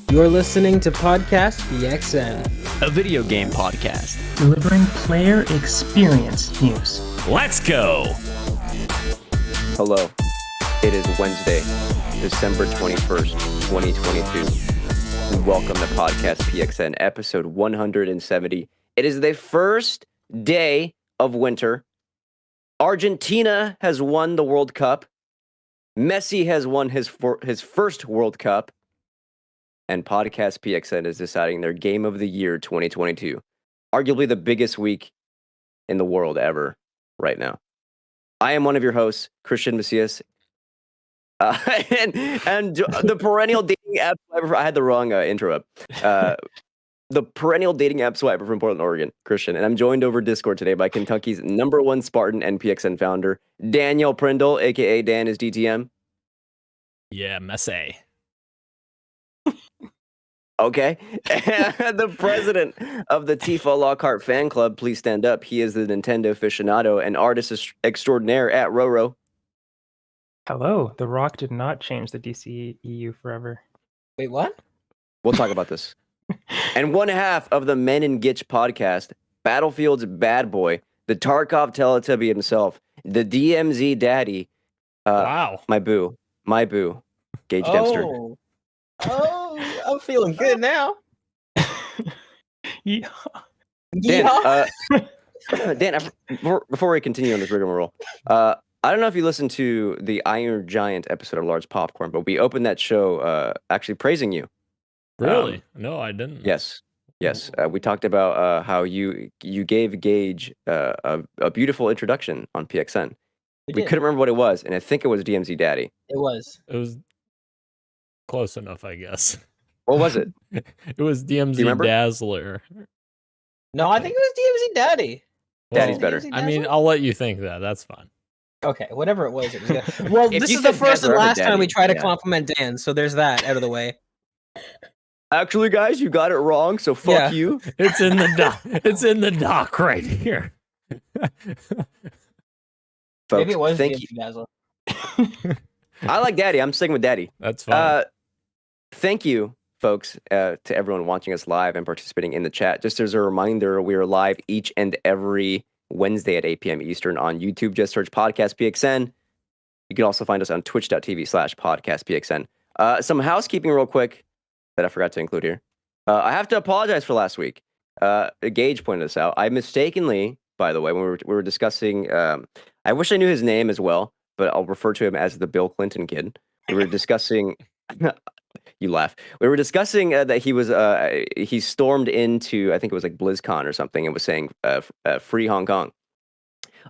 You're listening to Podcast PXN, a video game podcast delivering player experience news. Let's go! Hello, it is Wednesday, December 21st, 2022. And welcome to Podcast PXN, episode 170. It is the first day of winter. Argentina has won the World Cup. Messi has won his first World Cup. And Podcast PXN is deciding their Game of the Year 2022. Arguably the biggest week in the world ever right now. I am one of your hosts, Christian Macias. And the perennial dating app swiper. I had the wrong intro up. The perennial dating app swiper from Portland, Oregon, Christian. And I'm joined over Discord today by Kentucky's #1 Spartan and PXN founder, Daniel Prindle, a.k.a. Dan is DTM. Yeah, Messi. Okay. And the president of the Tifa Lockhart fan club, please stand up. He is the Nintendo aficionado and artist extraordinaire at Roro. Hello, The Rock did not change the DCEU forever. Wait, what? We'll talk about this. And one half of the Men in Gitch podcast, Battlefield's bad boy, the Tarkov Teletubby himself, the DMZ daddy. Wow. My boo, Gage Dempster. Oh, I'm feeling good now. Yeah. Dan, Dan, before we continue on this rigmarole, I don't know if you listened to the Iron Giant episode of Large Popcorn, but we opened that show actually praising you. Really? No, I didn't. Yes. We talked about how you gave Gage a beautiful introduction on PXN. We couldn't remember what it was, and I think it was DMZ Daddy. It was. It was close enough, I guess. What was it? It was DMZ Dazzler. No, I think it was DMZ Daddy. Daddy's better. DMZ I mean, Dazzler? I'll let you think that. That's fine. Okay, whatever it was good. Well, If this you is the said first and Dazzler, last time we Daddy, try to yeah. compliment Dan, so there's that out of the way. Actually, guys, you got it wrong, so fuck Yeah. you. It's in the doc. It's in the doc right here. Folks, Maybe it was thank DMZ you. Dazzler. I like Daddy. I'm sticking with Daddy. That's fine. Thank you, folks, to everyone watching us live and participating in the chat. Just as a reminder, we are live each and every Wednesday at 8 p.m. Eastern on YouTube. Just search Podcast PXN. You can also find us on twitch.tv/Podcast PXN. Some housekeeping real quick that I forgot to include here. I have to apologize for last week. Gage pointed this out. I mistakenly, by the way, when we were discussing, I wish I knew his name as well, but I'll refer to him as the Bill Clinton kid. We were discussing... You laugh. We were discussing that he stormed into, I think it was like BlizzCon or something, and was saying free Hong Kong.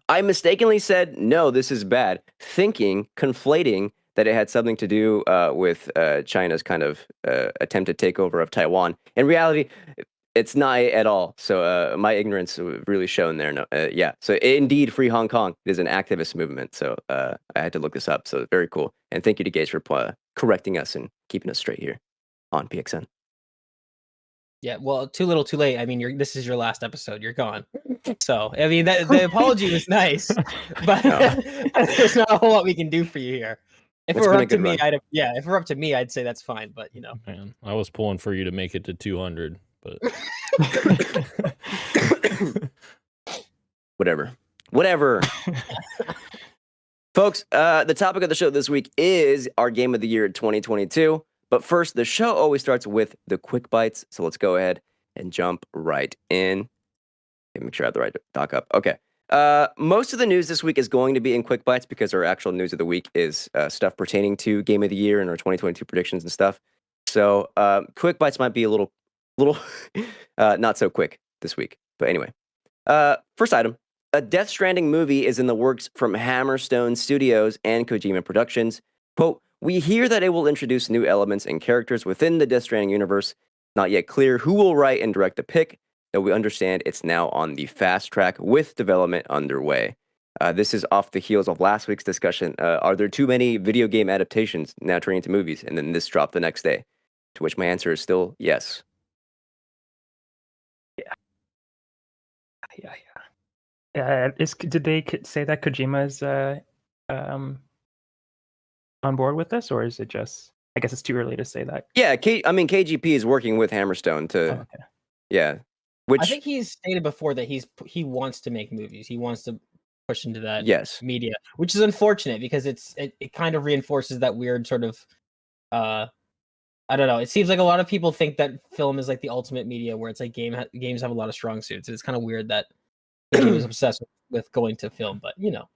I mistakenly said, no, this is bad, conflating that it had something to do with China's kind of attempted takeover of Taiwan. In reality, it's not at all. So my ignorance really shown there. No, yeah. So indeed, free Hong Kong is an activist movement. So I had to look this up. So very cool. And thank you to Gage for correcting us and keeping us straight here on PXN. Yeah, well, too little, too late. I mean, this is your last episode. You're gone. So, I mean, the apology was nice, but there's not a whole lot we can do for you here. If it It's were been a up to good me, run. if it were up to me, I'd say that's fine. But you know, Man, I was pulling for you to make it to 200, but Whatever. Folks, the topic of the show this week is our Game of the Year 2022. But first, the show always starts with the quick bites. So let's go ahead and jump right in. Okay, make sure I have the right doc up. Okay. Most of the news this week is going to be in quick bites because our actual news of the week is stuff pertaining to Game of the Year and our 2022 predictions and stuff. So quick bites might be a little not so quick this week. But anyway, first item. A Death Stranding movie is in the works from Hammerstone Studios and Kojima Productions. Quote, we hear that it will introduce new elements and characters within the Death Stranding universe. Not yet clear who will write and direct the pick, though we understand it's now on the fast track with development underway. This is off the heels of last week's discussion. Are there too many video game adaptations now turning into movies? And then this dropped the next day, to which my answer is still yes. Yeah. Did they say that Kojima is on board with this, or is it just I guess it's too early to say that. Yeah, KGP is working with Hammerstone to, Okay. yeah. I think he's stated before that he wants to make movies. He wants to push into that yes. media, which is unfortunate because it kind of reinforces that weird sort of I don't know. It seems like a lot of people think that film is like the ultimate media, where it's like games have a lot of strong suits. It's kind of weird that he was obsessed with going to film, but you know.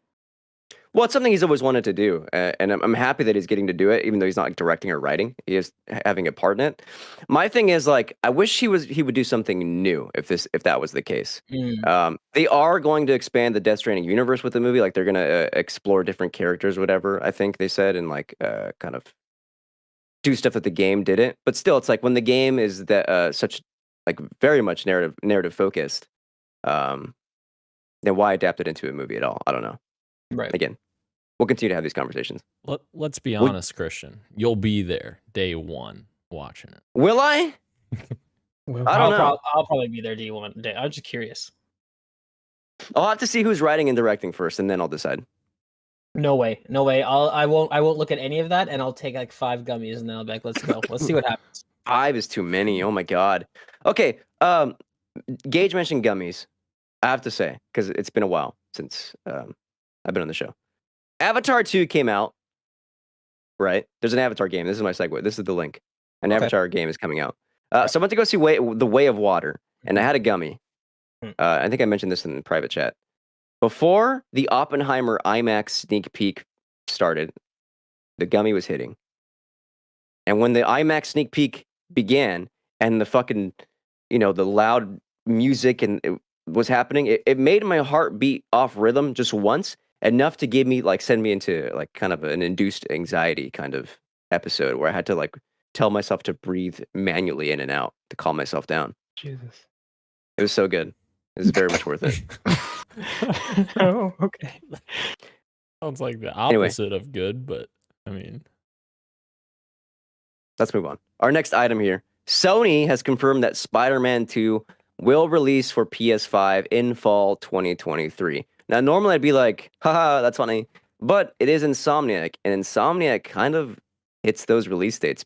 Well, it's something he's always wanted to do, and I'm happy that he's getting to do it, even though he's not like directing or writing. He is having a part in it. My thing is like, I wish he would do something new if that was the case. They are going to expand the Death Stranding universe with the movie, like they're going to explore different characters, whatever. I think they said, and like kind of do stuff that the game didn't. But still, it's like when the game is that such like very much narrative focused, then why adapt it into a movie at all? I don't know. Right. Again, we'll continue to have these conversations. Let's be honest, Christian. You'll be there day one watching it. Will I? I don't know. I'll probably be there day one. I'm just curious. I'll have to see who's writing and directing first, and then I'll decide. No way. I won't look at any of that, and I'll take like 5 gummies, and then I'll be like, let's go. Let's see what happens. 5 is too many. Oh my god. Okay. Gage mentioned gummies. I have to say, because it's been a while since I've been on the show. Avatar 2 came out, right? There's an Avatar game. This is my segue. This is the link. An Avatar game is coming out. So I went to go see The Way of Water, and I had a gummy. I think I mentioned this in the private chat. Before the Oppenheimer IMAX sneak peek started, the gummy was hitting. And when the IMAX sneak peek began, and the fucking, the loud music and it was happening, it made my heart beat off rhythm just once, enough to send me into like kind of an induced anxiety kind of episode where I had to like tell myself to breathe manually in and out to calm myself down. Jesus. It was so good. It was very much worth it. Oh, okay. Sounds like the opposite of good, but I mean. Let's move on. Our next item here. Sony has confirmed that Spider-Man 2 will release for PS5 in fall 2023. Now, normally I'd be like, haha, that's funny. But it is Insomniac, and Insomniac kind of hits those release dates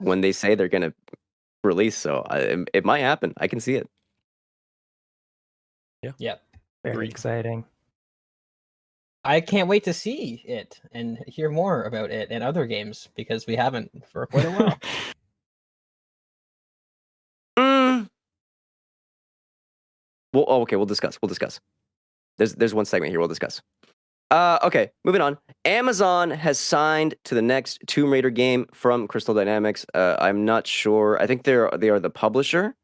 when they say they're going to release. So it might happen. I can see it. Yeah. Very exciting. I can't wait to see it and hear more about it and other games because we haven't for quite a while. Well, okay, we'll discuss. There's one segment here we'll discuss. Okay, moving on. Amazon has signed to the next Tomb Raider game from Crystal Dynamics. I'm not sure. I think they are the publisher.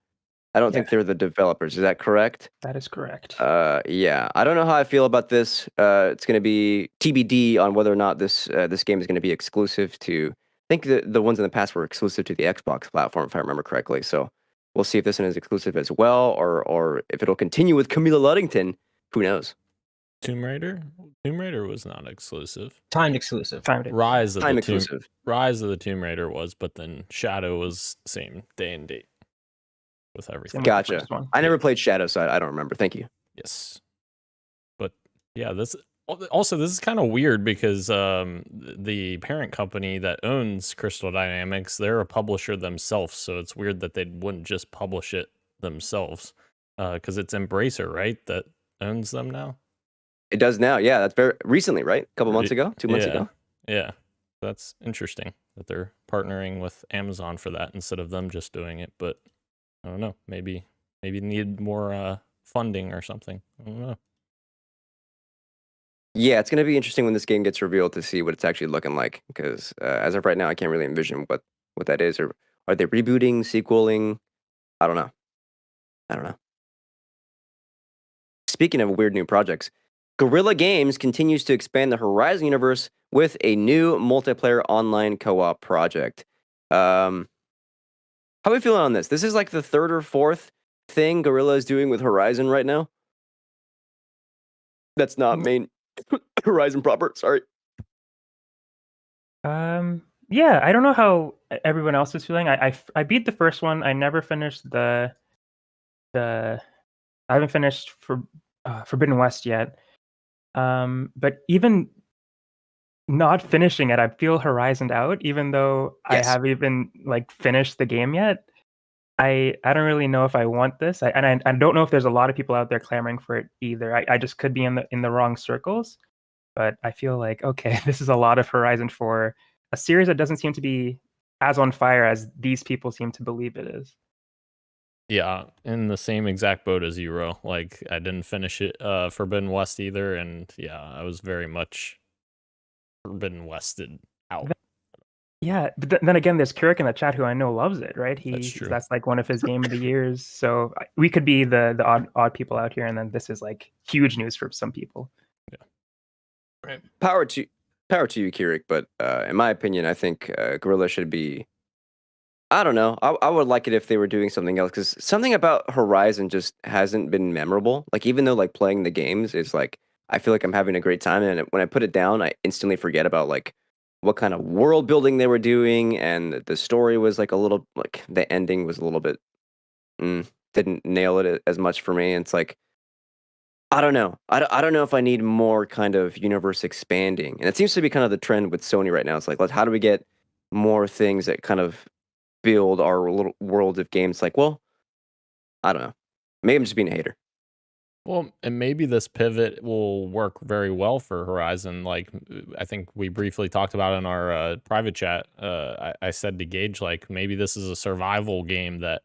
I don't think they're the developers. Is that correct? That is correct. Yeah. I don't know how I feel about this. It's going to be TBD on whether or not this game is going to be exclusive to. I think the ones in the past were exclusive to the Xbox platform, if I remember correctly. So we'll see if this one is exclusive as well, or if it'll continue with Camila Luddington. Who knows? Tomb Raider? Tomb Raider was not exclusive. Timed exclusive. Rise of exclusive. the Tomb Raider was, but then Shadow was same day and date with everything. Gotcha. I never played Shadow, so I don't remember. Thank you. Yes. But yeah, this is kind of weird because the parent company that owns Crystal Dynamics, they're a publisher themselves, so it's weird that they wouldn't just publish it themselves because it's Embracer, right, that owns them now. It does now, yeah. That's very recently, right? A couple months ago, 2 months ago. Yeah, that's interesting that they're partnering with Amazon for that instead of them just doing it. But I don't know. Maybe need more funding or something. I don't know. Yeah, it's going to be interesting when this game gets revealed to see what it's actually looking like. Because as of right now, I can't really envision what that is. Or are they rebooting, sequeling? I don't know. Speaking of weird new projects, Guerrilla Games continues to expand the Horizon universe with a new multiplayer online co-op project. How are we feeling on this? This is like the 3rd or 4th thing Guerrilla is doing with Horizon right now. That's not main Horizon proper. Sorry. Yeah, I don't know how everyone else is feeling. I beat the first one. I never finished I haven't finished for Forbidden West yet. But even not finishing it, I feel Horizoned out, even though Yes. I haven't even like finished the game yet. I don't really know if I want this, I don't know if there's a lot of people out there clamoring for it either. I just could be in the wrong circles, but I feel like okay, this is a lot of Horizon for a series that doesn't seem to be as on fire as these people seem to believe it is. Yeah, in the same exact boat as you, Ro. Like, I didn't finish it, Forbidden West either, and yeah, I was very much Forbidden Wested out. Yeah, but then again, there's Kirik in the chat who I know loves it, right? That's true. That's like one of his game of the years. So we could be the odd people out here, and then this is like huge news for some people. Right. Power to you, Kirik. But in my opinion, I think Guerrilla should be. I don't know. I would like it if they were doing something else, because something about Horizon just hasn't been memorable. Like, even though like playing the games is like, I feel like I'm having a great time, and when I put it down, I instantly forget about like what kind of world building they were doing, and the story was like a little, like the ending was a little bit didn't nail it as much for me. And it's like, I don't know. I don't know if I need more kind of universe expanding, and it seems to be kind of the trend with Sony right now. It's like, how do we get more things that kind of build our little world of games? Like, well, I don't know. Maybe I'm just being a hater. Well, and maybe this pivot will work very well for Horizon. Like, I think we briefly talked about in our private chat. I said to Gage, like, maybe this is a survival game that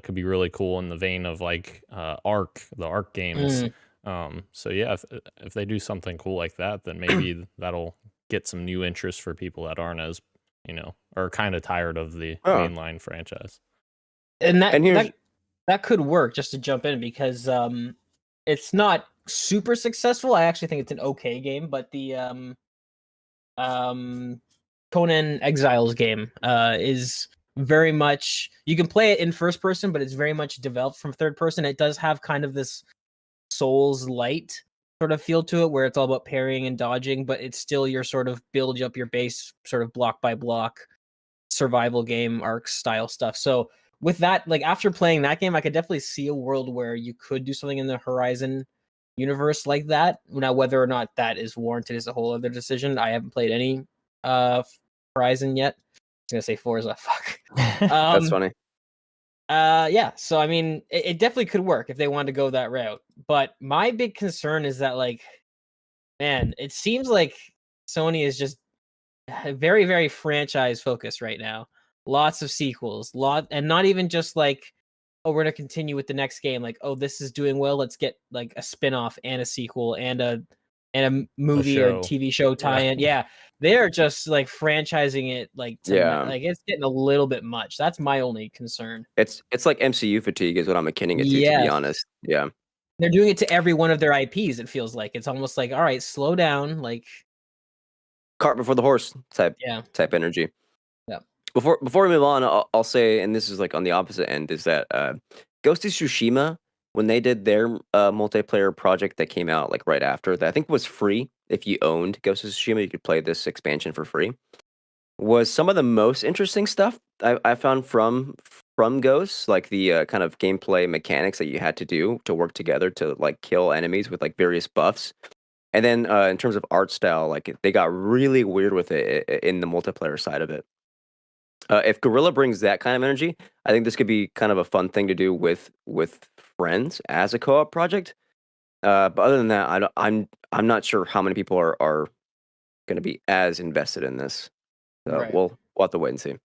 could be really cool in the vein of like the Ark games. So yeah, if they do something cool like that, then maybe that'll get some new interest for people that aren't as, are kind of tired of the mainline franchise. And that could work, just to jump in, because it's not super successful. I actually think it's an okay game, but the Conan Exiles game is very much, you can play it in first person, but it's very much developed from third person. It does have kind of this Souls light sort of feel to it, where it's all about parrying and dodging, but it's still your sort of build up your base, sort of block by block survival game Ark style stuff. So with that, like after playing that game, I could definitely see a world where you could do something in the Horizon universe like that. Now, whether or not that is warranted is a whole other decision. I haven't played any Horizon yet. I was gonna say Forza. Fuck. That's funny. Yeah. So I mean, it definitely could work if they wanted to go that route. But my big concern is that, like, man, it seems like Sony is just very, very franchise focused right now. Lots of sequels, and not even just like, oh, we're gonna continue with the next game. Like, oh, this is doing well, let's get like a spin-off and a sequel and a movie or TV show tie-in. Yeah, they're just like franchising it like like it's getting a little bit much. That's my only concern. It's like MCU fatigue is what I'm akinning it to be honest. Yeah. They're doing it to every one of their IPs, it feels like. It's almost like, all right, slow down, like cart before the horse type energy. Yeah. Before we move on, I'll say, and this is like on the opposite end, is that Ghost of Tsushima, when they did their multiplayer project that came out like right after that, I think was free. If you owned Ghost of Tsushima, you could play this expansion for free. Was some of the most interesting stuff I found from Ghosts, like the kind of gameplay mechanics that you had to do to work together to like kill enemies with like various buffs. And then in terms of art style, like they got really weird with it in the multiplayer side of it. If Guerrilla brings that kind of energy, I think this could be kind of a fun thing to do with friends as a co-op project. But other than that, I'm not sure how many people are going to be as invested in this. So we'll have to wait and see.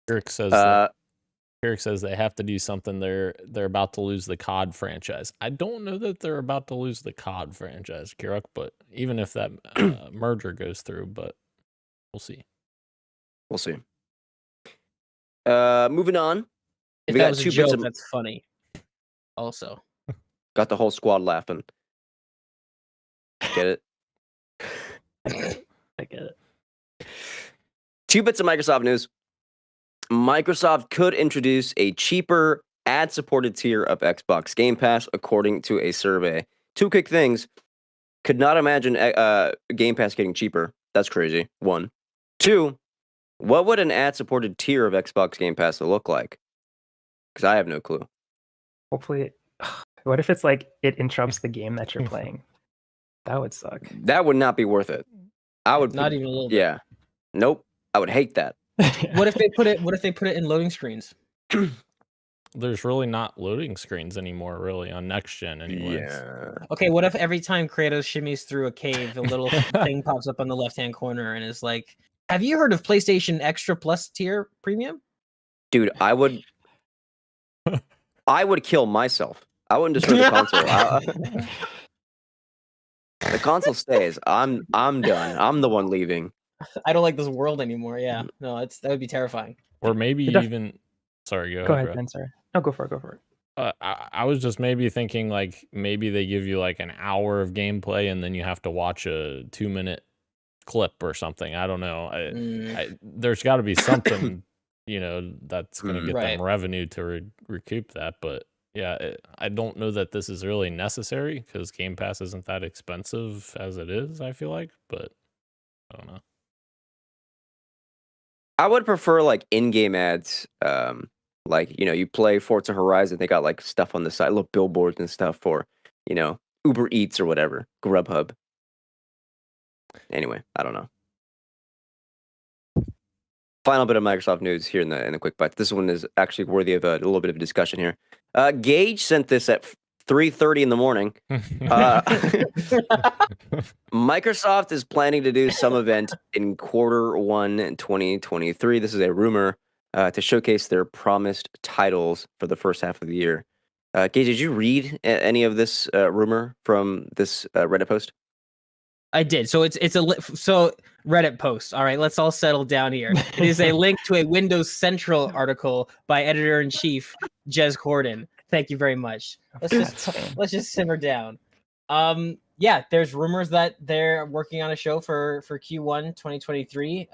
Eric says they have to do something. They're about to lose the COD franchise. I don't know that they're about to lose the COD franchise, Kirik, but even if that merger goes through, but we'll see. We'll see. Moving on. If that was a joke, that's funny. Also. Got the whole squad laughing. Get it? I get it. 2 bits of Microsoft news. Microsoft could introduce a cheaper ad-supported tier of Xbox Game Pass, according to a survey. 2 quick things. Could not imagine Game Pass getting cheaper. That's crazy. 1. 2, what would an ad-supported tier of Xbox Game Pass look like? Because I have no clue. Hopefully, what if it's like it interrupts the game that you're playing? That would suck. That would not be worth it. I would Not even a little bit. Yeah. Nope. I would hate that. What if they put it in loading screens? There's really not loading screens anymore, really, on next gen, anyways. Yeah. Okay, what if every time Kratos shimmies through a cave, a little thing pops up on the left-hand corner and is like, "Have you heard of PlayStation Extra Plus tier premium?" Dude, I would kill myself. I wouldn't destroy the console. The console stays. I'm done. I'm the one leaving. I don't like this world anymore. Yeah, no, that would be terrifying. Or maybe even. Sorry, Go ahead, Ben. Sorry. No, go for it. I was just maybe thinking like maybe they give you like an hour of gameplay and then you have to watch a 2-minute clip or something. I don't know. There's got to be something, that's going to get them revenue to recoup that. But yeah, I don't know that this is really necessary because Game Pass isn't that expensive as it is, I feel like. But I don't know. I would prefer like in-game ads. Like, you play Forza Horizon, they got like stuff on the side, little billboards and stuff for, Uber Eats or whatever, Grubhub. Anyway, I don't know. Final bit of Microsoft news here in the quick bite. This one is actually worthy of a little bit of a discussion here. Gage sent this at 3:30 in the morning. Microsoft is planning to do some event in Q1 2023. This is a rumor to showcase their promised titles for the first half of the year. Gage, did you read any of this rumor from this Reddit post? I did. So it's so Reddit post. All right, let's all settle down here. It is a link to a Windows Central article by editor-in-chief Jez Corden. Thank you very much. Let's just simmer down. Yeah, there's rumors that they're working on a show for Q1 2023.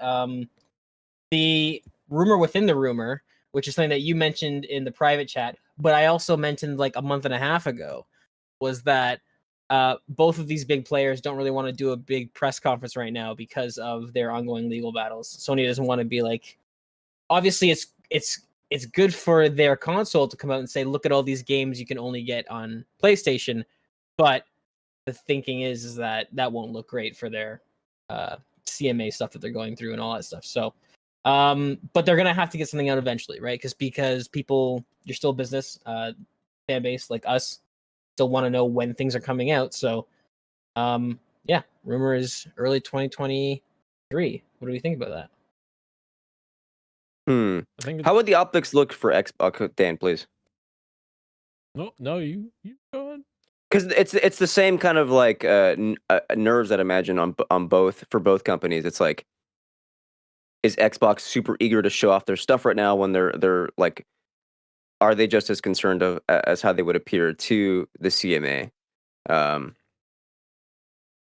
The rumor within the rumor, which is something that you mentioned in the private chat, but I also mentioned like a month and a half ago, was that both of these big players don't really want to do a big press conference right now because of their ongoing legal battles. Sony doesn't want to be like, obviously it's good for their console to come out and say, look at all these games you can only get on PlayStation, but the thinking is that won't look great for their CMA stuff that they're going through and all that stuff. So, but they're gonna have to get something out eventually, right? Because people, you're still a business, fan base like us, still want to know when things are coming out. So, yeah, rumor is early 2023. What do we think about that? I think How would the optics look for Xbox? Dan, please. No, you go ahead. Because it's the same kind of like nerves that I imagine on both for both companies. It's like, is Xbox super eager to show off their stuff right now when they're like, are they just as concerned as how they would appear to the CMA?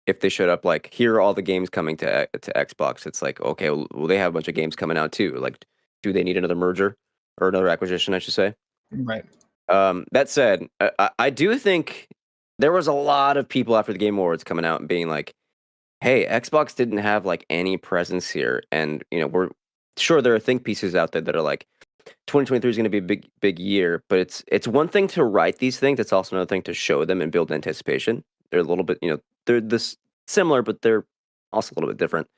If they showed up like, here are all the games coming to Xbox, it's like, okay, well they have a bunch of games coming out too. Like, do they need another merger or another acquisition, I should say? Right. That said, I do think there was a lot of people after the Game Awards coming out and being like, hey, Xbox didn't have like any presence here. And, we're sure there are think pieces out there that are like, 2023 is going to be a big year, but it's one thing to write these things. It's also another thing to show them and build anticipation. They're a little bit, they're this similar, but they're also a little bit different.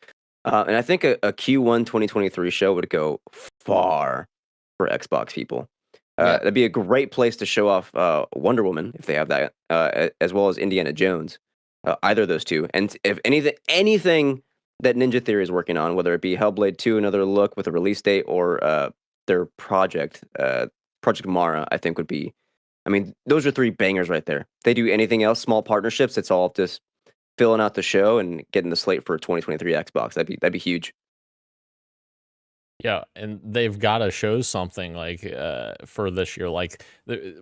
And I think a Q1 2023 show would go far for Xbox people. That'd be a great place to show off Wonder Woman if they have that, as well as Indiana Jones, either of those two. And if anything that Ninja Theory is working on, whether it be Hellblade 2, another look with a release date, or their Project Mara, I think would be. I mean, those are 3 bangers right there. If they do anything else, small partnerships, it's all just filling out the show and getting the slate for 2023 Xbox. That'd be huge. Yeah, and they've got to show something like for this year. Like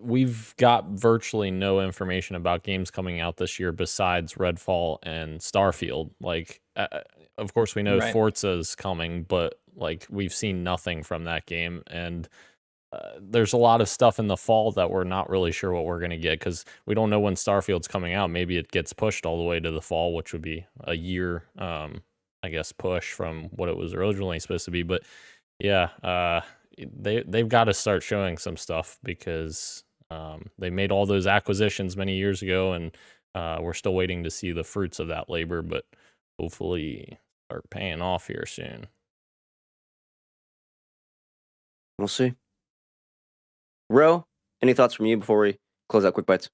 we've got virtually no information about games coming out this year besides Redfall and Starfield. Like, of course, we know Forza's coming, but like we've seen nothing from that game. And there's a lot of stuff in the fall that we're not really sure what we're going to get because we don't know when Starfield's coming out. Maybe it gets pushed all the way to the fall, which would be a year, I guess, push from what it was originally supposed to be. But yeah, they've got to start showing some stuff because they made all those acquisitions many years ago, and we're still waiting to see the fruits of that labor. But hopefully start paying off here soon. We'll see. Ro, any thoughts from you before we close out Quick Bites?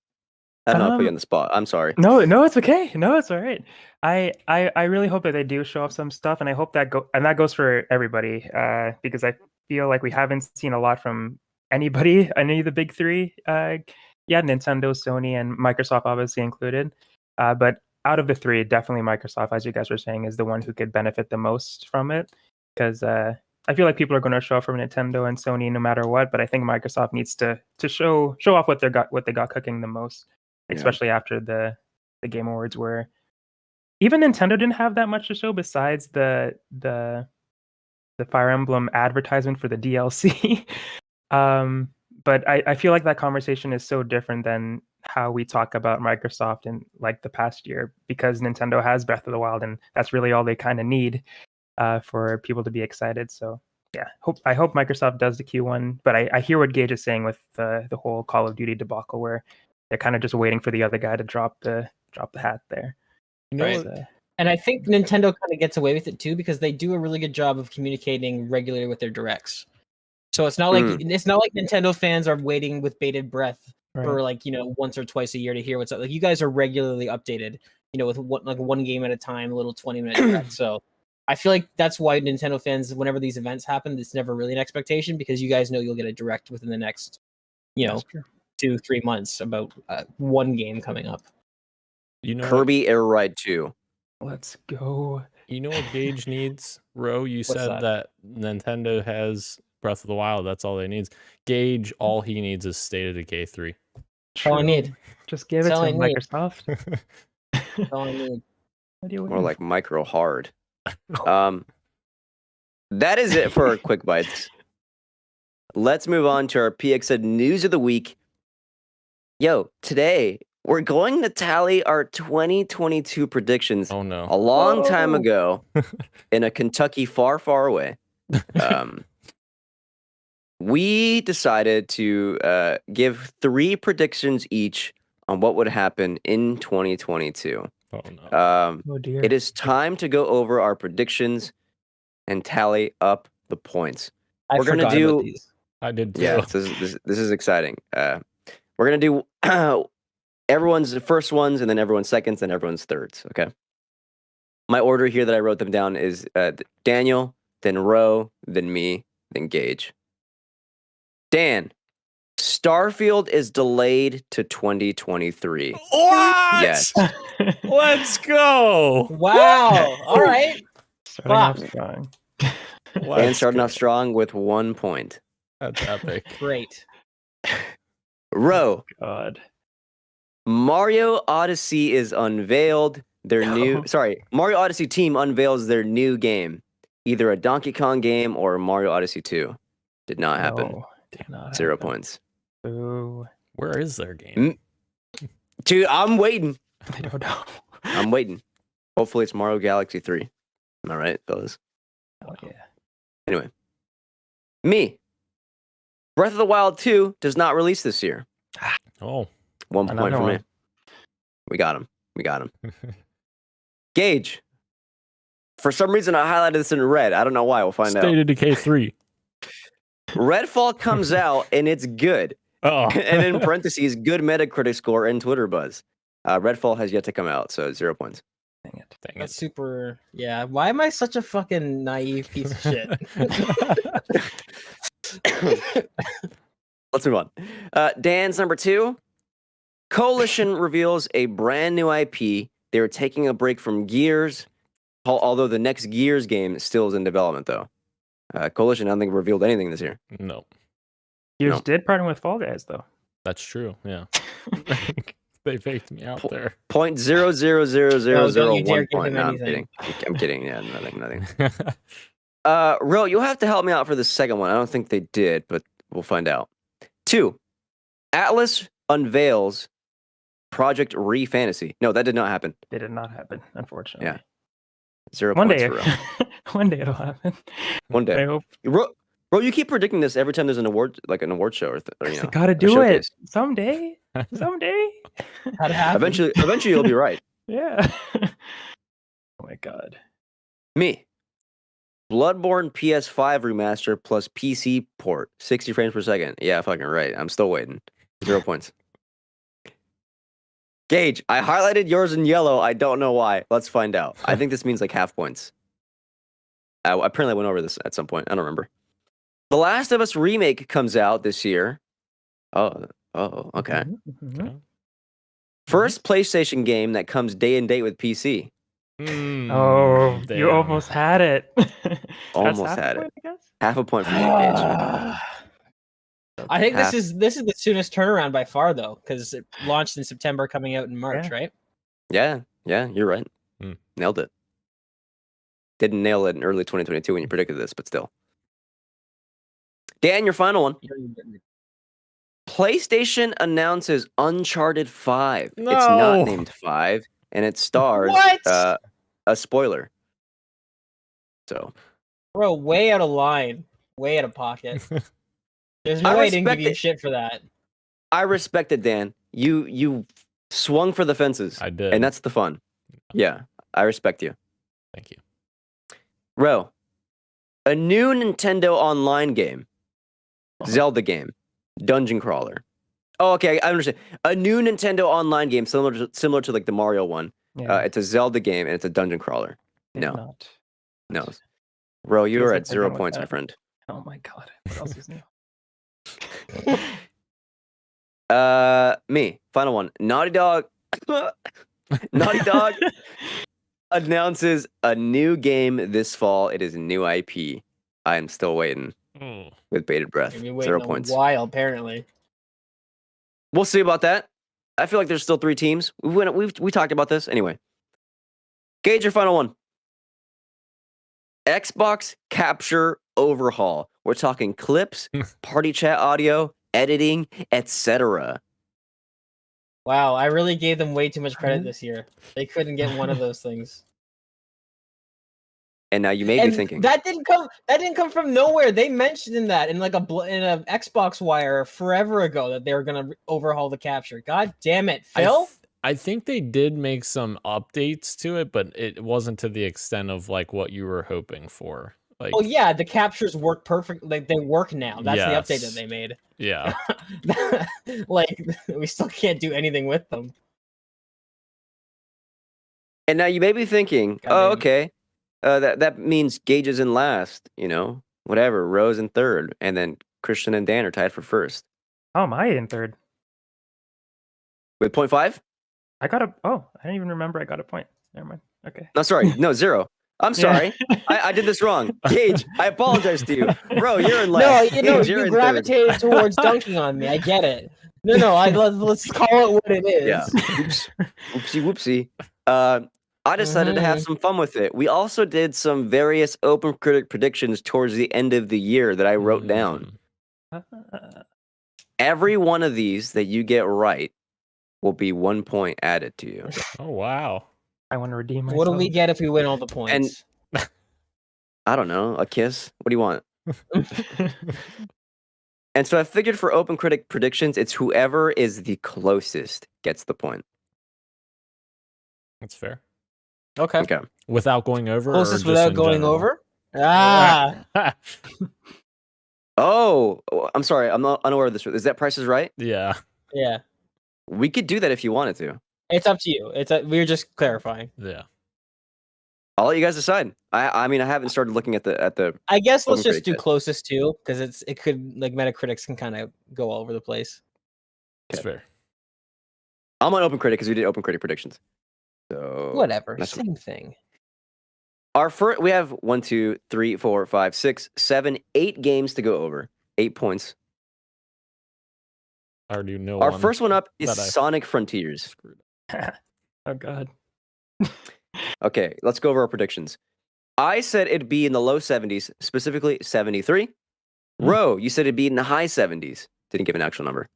I don't know, I put you on the spot. I'm sorry. No, it's okay. No, it's all right. I really hope that they do show off some stuff, and I hope that that goes for everybody. Because I feel like we haven't seen a lot from anybody, any of the big three. Nintendo, Sony, and Microsoft obviously included. But out of the three, definitely Microsoft, as you guys were saying, is the one who could benefit the most from it. Because I feel like people are going to show off from Nintendo and Sony no matter what. But I think Microsoft needs to show off what they got cooking the most. Especially after the Game Awards, where even Nintendo didn't have that much to show besides the Fire Emblem advertisement for the DLC. But I feel like that conversation is so different than how we talk about Microsoft in like the past year, because Nintendo has Breath of the Wild, and that's really all they kind of need for people to be excited. So yeah, I hope Microsoft does the Q1. But I hear what Gage is saying with the whole Call of Duty debacle, where they're kind of just waiting for the other guy to drop the hat there. Right. And I think Nintendo kind of gets away with it too, because they do a really good job of communicating regularly with their directs. So it's not like Nintendo fans are waiting with bated breath for once or twice a year to hear what's up. Like, you guys are regularly updated, with one game at a time, a little 20-minute direct. So I feel like that's why Nintendo fans, whenever these events happen, it's never really an expectation, because you guys know you'll get a direct within the next, 2-3 months about one game coming up. Kirby Air Ride 2. Let's go. You know what Gage needs? Ro, you said that Nintendo has Breath of the Wild. That's all they need. Gage, all he needs is State of Decay 3. All I need. Just give it to Microsoft. That's all I need. More like micro hard. That is it for our Quick Bites. Let's move on to our PXN News of the Week. Yo, today we're going to tally our 2022 predictions. Oh no! A long time ago, in a Kentucky far, far away, we decided to give 3 predictions each on what would happen in 2022. Oh no! Oh dear! It is time to go over our predictions and tally up the points. We're gonna do. I did too. Yeah, this is exciting. We're going to do everyone's first ones, and then everyone's seconds, and everyone's thirds, okay? My order here that I wrote them down is Daniel, then Ro, then me, then Gage. Dan, Starfield is delayed to 2023. What? Yes. Let's go. Wow. All right. Starting off strong. And starting off strong with 1 point. That's epic. Great. Ro, God. Mario Odyssey is unveiled. Mario Odyssey team unveils their new game. Either a Donkey Kong game or Mario Odyssey 2. Did not happen. No, did not 0 happen. points. Ooh. Where is their game? Dude, I'm waiting. I don't know. I'm waiting. Hopefully it's Mario Galaxy 3. Am I right, fellas? Oh yeah. Anyway. Me. Breath of the Wild 2 does not release this year. Oh. 1 point for me. We got him. Gage. For some reason, I highlighted this in red. I don't know why. We'll find out. State of Decay 3. Redfall comes out, and it's good. Oh. And in parentheses, good Metacritic score and Twitter buzz. Redfall has yet to come out, so 0 points. Dang it. That's super. Yeah. Why am I such a fucking naive piece of shit? Let's move on. Dan's number 2. Coalition reveals a brand new IP. They're taking a break from Gears, although the next Gears game still is in development, though. Coalition, I don't think revealed anything this year. No. Gears did partner with Fall Guys, though. That's true. Yeah. They faked me out there. 0.00001 point. No, I'm kidding. I'm kidding. Yeah, nothing. Ro, you'll have to help me out for the second one. I don't think they did, but we'll find out. 2. Atlas unveils Project Re-Fantasy. No, that did not happen. It did not happen, unfortunately. Yeah. 0 One points day, for Ro. one day it'll happen. One day. I hope. Ro, you keep predicting this every time there's an award show or I gotta do it someday. Someday. How'd it happen? Eventually you'll be right. Yeah. Oh my God. Me. Bloodborne PS5 remaster plus PC port, 60 frames per second. Yeah, fucking right. I'm still waiting. 0 points. Gage, I highlighted yours in yellow. I don't know why. Let's find out. I think this means like half points. Apparently I went over this at some point. I don't remember. The Last of Us remake comes out this year. Oh, okay. Okay. First PlayStation game that comes day and date with PC. Oh, you damn. almost had it. That's Almost half a had point, it. I guess. Half a point for you, Gage. I think Half. this is the soonest turnaround by far, though, because it launched in September, coming out in March, Yeah. right? Yeah, you're right. Hmm. Nailed it. Didn't nail it in early 2022 when you predicted this, but still. Dan, your final one. PlayStation announces Uncharted 5. It's not No. named 5, and it stars What? a spoiler. So, Bro, way out of line, way out of pocket. There's no I way I didn't give respect you it. shit for that. I respect it, Dan. You swung for the fences. I did. And that's the fun. Yeah, I respect you. Thank you. Ro, a new Nintendo Online game, Zelda game, Dungeon Crawler. Oh, okay, I understand. A new Nintendo Online game, similar to like the Mario one. Yeah, It's a Zelda game and it's a Dungeon Crawler. did No, not. no. Ro, you Feels are like at they're 0 done with points, my that. friend. Oh my god. What else is new? Me, final one. Naughty Dog. Naughty Dog announces a new game this fall. It is a new IP. I am still waiting with bated breath. You've been waiting 0 a points. while, apparently. We'll see about that. I feel like there's still 3 teams. We talked about this anyway. Gage, your final one. Xbox Capture overhaul. We're talking clips, party chat audio, editing, etc. Wow, I really gave them way too much credit this year. They couldn't get one of those things. And now you may be And thinking, that didn't come from nowhere. They mentioned that in like in a Xbox Wire forever ago that they were gonna overhaul the capture. God damn it, Phil! I think they did make some updates to it, but it wasn't to the extent of like what you were hoping for. Like, Oh yeah, the captures work perfect. Like they work now. That's the update that Yes. they made. yeah. Like we still can't do anything with them. and now you may be thinking, God oh, damn. okay, that means Gage is in last, whatever, Rose in third, and then Christian and Dan are tied for first. How am I in third? With 0.5? I got a. Oh, I didn't even remember I got a point. Never mind. Okay. No, sorry, no, 0. I'm sorry. I did this wrong. Gage, I apologize to you. Bro, you're in No, last. you know, Gage, you're you in third. gravitated towards dunking on me. I get it. No, let's call it what it is. Yeah. Oops. Whoopsie. I decided to have some fun with it. We also did some various open critic predictions towards the end of the year that I wrote down. Every one of these that you get right will be 1 point added to you. Oh wow. I want to redeem myself. What do we get if we win all the points? I don't know, a kiss? What do you want? And so I figured for open critic predictions, it's whoever is the closest gets the point. That's fair. Okay. Okay. Without going over. Closest or just without in going general? over? Ah. Oh, I'm sorry. I'm not unaware of this. Is that Price is Right? Yeah. Yeah. We could do that if you wanted to. It's up to you. We're just clarifying. Yeah. I'll let you guys decide. I mean, I haven't started looking at the. I guess let's Open just do critic. closest to, because it could, like, Metacritics can kind of go all over the place. It's Okay. fair. I'm on open critic because we did open critic predictions. So Whatever, that's same thing. our first. We have 1, 2, 3, 4, 5, 6, 7, 8 games to go over. 8 points. I already know. Our first one up is that I Sonic Frontiers. screwed Oh god. Okay, let's go over our predictions. I said it'd be in the low 70s, specifically 73. Ro, you said it'd be in the high 70s. Didn't give an actual number.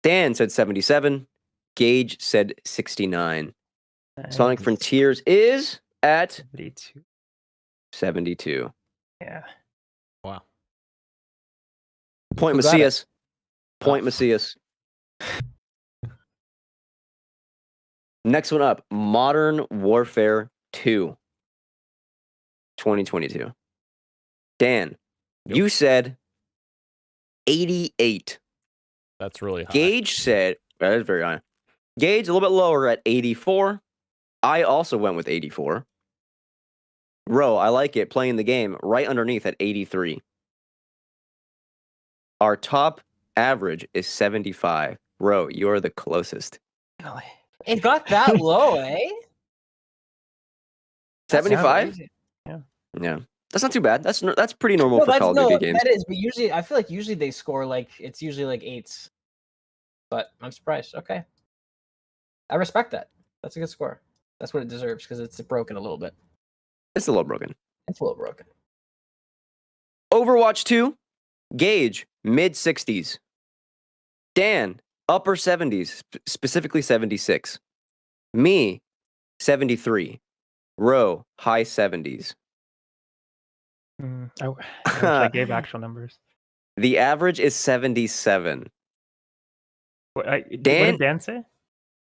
Dan said 77. Gage said 69. Sonic Nice. Frontiers is at 72. 72. Yeah. Wow. Point Who got it? Macias. Point Macias. Next one up, Modern Warfare 2. 2022. Dan, Yep. you said 88. That's really high. Gage said, that is very high. Gage, a little bit lower at 84. I also went with 84. Ro, I like it, playing the game, right underneath at 83. Our top average is 75. Ro, you're the closest. Really? It got that low, eh? That's 75? crazy. Yeah. That's not too bad. That's pretty normal No, for Call of Duty games. that is. But usually, I feel like usually they score like it's usually like 8s. But I'm surprised. Okay, I respect that. That's a good score. That's what it deserves because it's broken a little bit. It's a little broken. It's a little broken. Overwatch 2, Gage, mid 60s. Dan, upper 70s, specifically 76. Me, 73. Ro, high 70s. I wish I gave actual numbers. The average is 77. What Dan- did Dan say?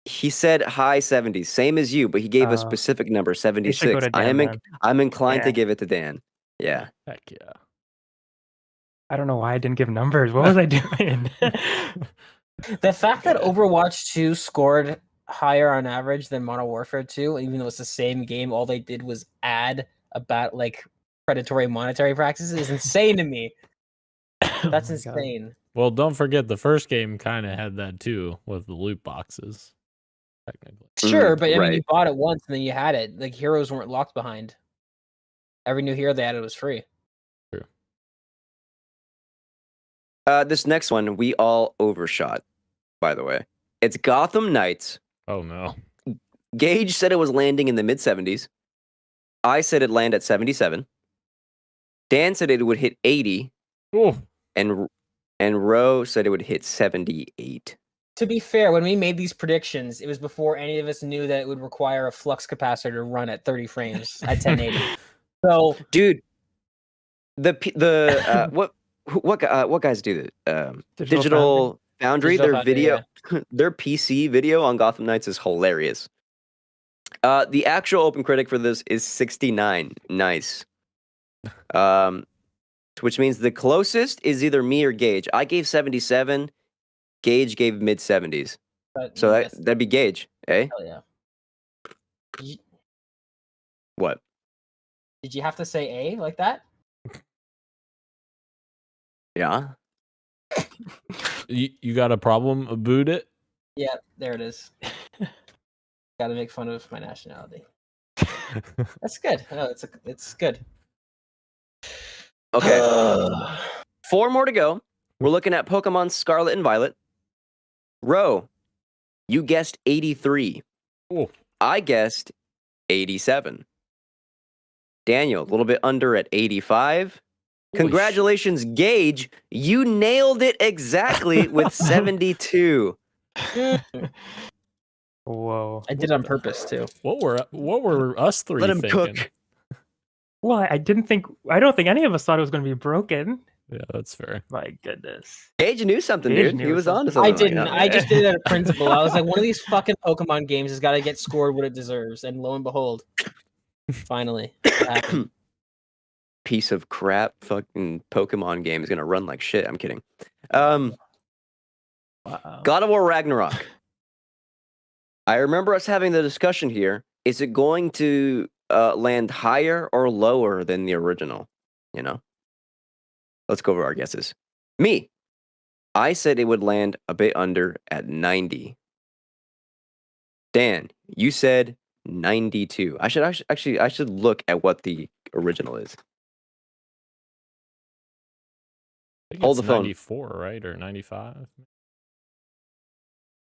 He said high 70s, same as you, but he gave a specific number, We should go 76. to Dan, then. I'm inclined to Yeah. give it to Dan. Yeah. Heck yeah. I don't know why I didn't give numbers. What was I doing? The fact that Yeah. Overwatch 2 scored higher on average than Modern Warfare 2, even though it's the same game, all they did was add about like predatory monetary practices is insane to me. Oh That's my God. insane. Well, don't forget the first game kind of had that too with the loot boxes. Technically. Sure, but I mean, right. you bought it once and then you had it. Like heroes weren't locked behind. Every new hero they added was free. This next one, we all overshot, by the way. It's Gotham Knights. Oh no. Gage said it was landing in the mid 70s. I said it'd land at 77. Dan said it would hit 80. Oh, And Ro said it would hit 78. To be fair, when we made these predictions, it was before any of us knew that it would require a flux capacitor to run at 30 frames at 1080. So, Dude, what guys do that? Digital Foundry, Digital their Foundry, video, their PC video on Gotham Knights is hilarious. The actual open critic for this is 69. Nice. Which means the closest is either me or Gage. I gave 77. Gage gave mid 70s. but So yes, that'd be Gage, eh? hell yeah. What? Did you have to say A like that? Yeah. you got a problem? Boot it. Yeah, there it is. Got to make fun of my nationality. That's good. No, it's good. Okay. 4 more to go. We're looking at Pokemon Scarlet and Violet. Ro, you guessed 83. Oh. I guessed 87. Daniel, a little bit under at 85. Holy Congratulations, Gage. You nailed it exactly with 72. Whoa. I did it on purpose too. What were us three Let him thinking? cook. Well, I don't think any of us thought it was going to be broken. Yeah, that's fair. My goodness. Gage knew something, Gage dude. knew He was on to something. something. I didn't. like that. I just did it out of principle. I was like, one of these fucking Pokemon games has got to get scored what it deserves, and lo and behold, finally, it happened. Piece of crap fucking Pokemon game is gonna run like shit. I'm kidding. God Wow. of War Ragnarok. I remember us having the discussion here. Is it going to land higher or lower than the original? You know? Let's go over our guesses. Me. I said it would land a bit under at 90. Dan, you said 92. I should look at what the original is. I think Hold it's the phone. 94, right? Or 95?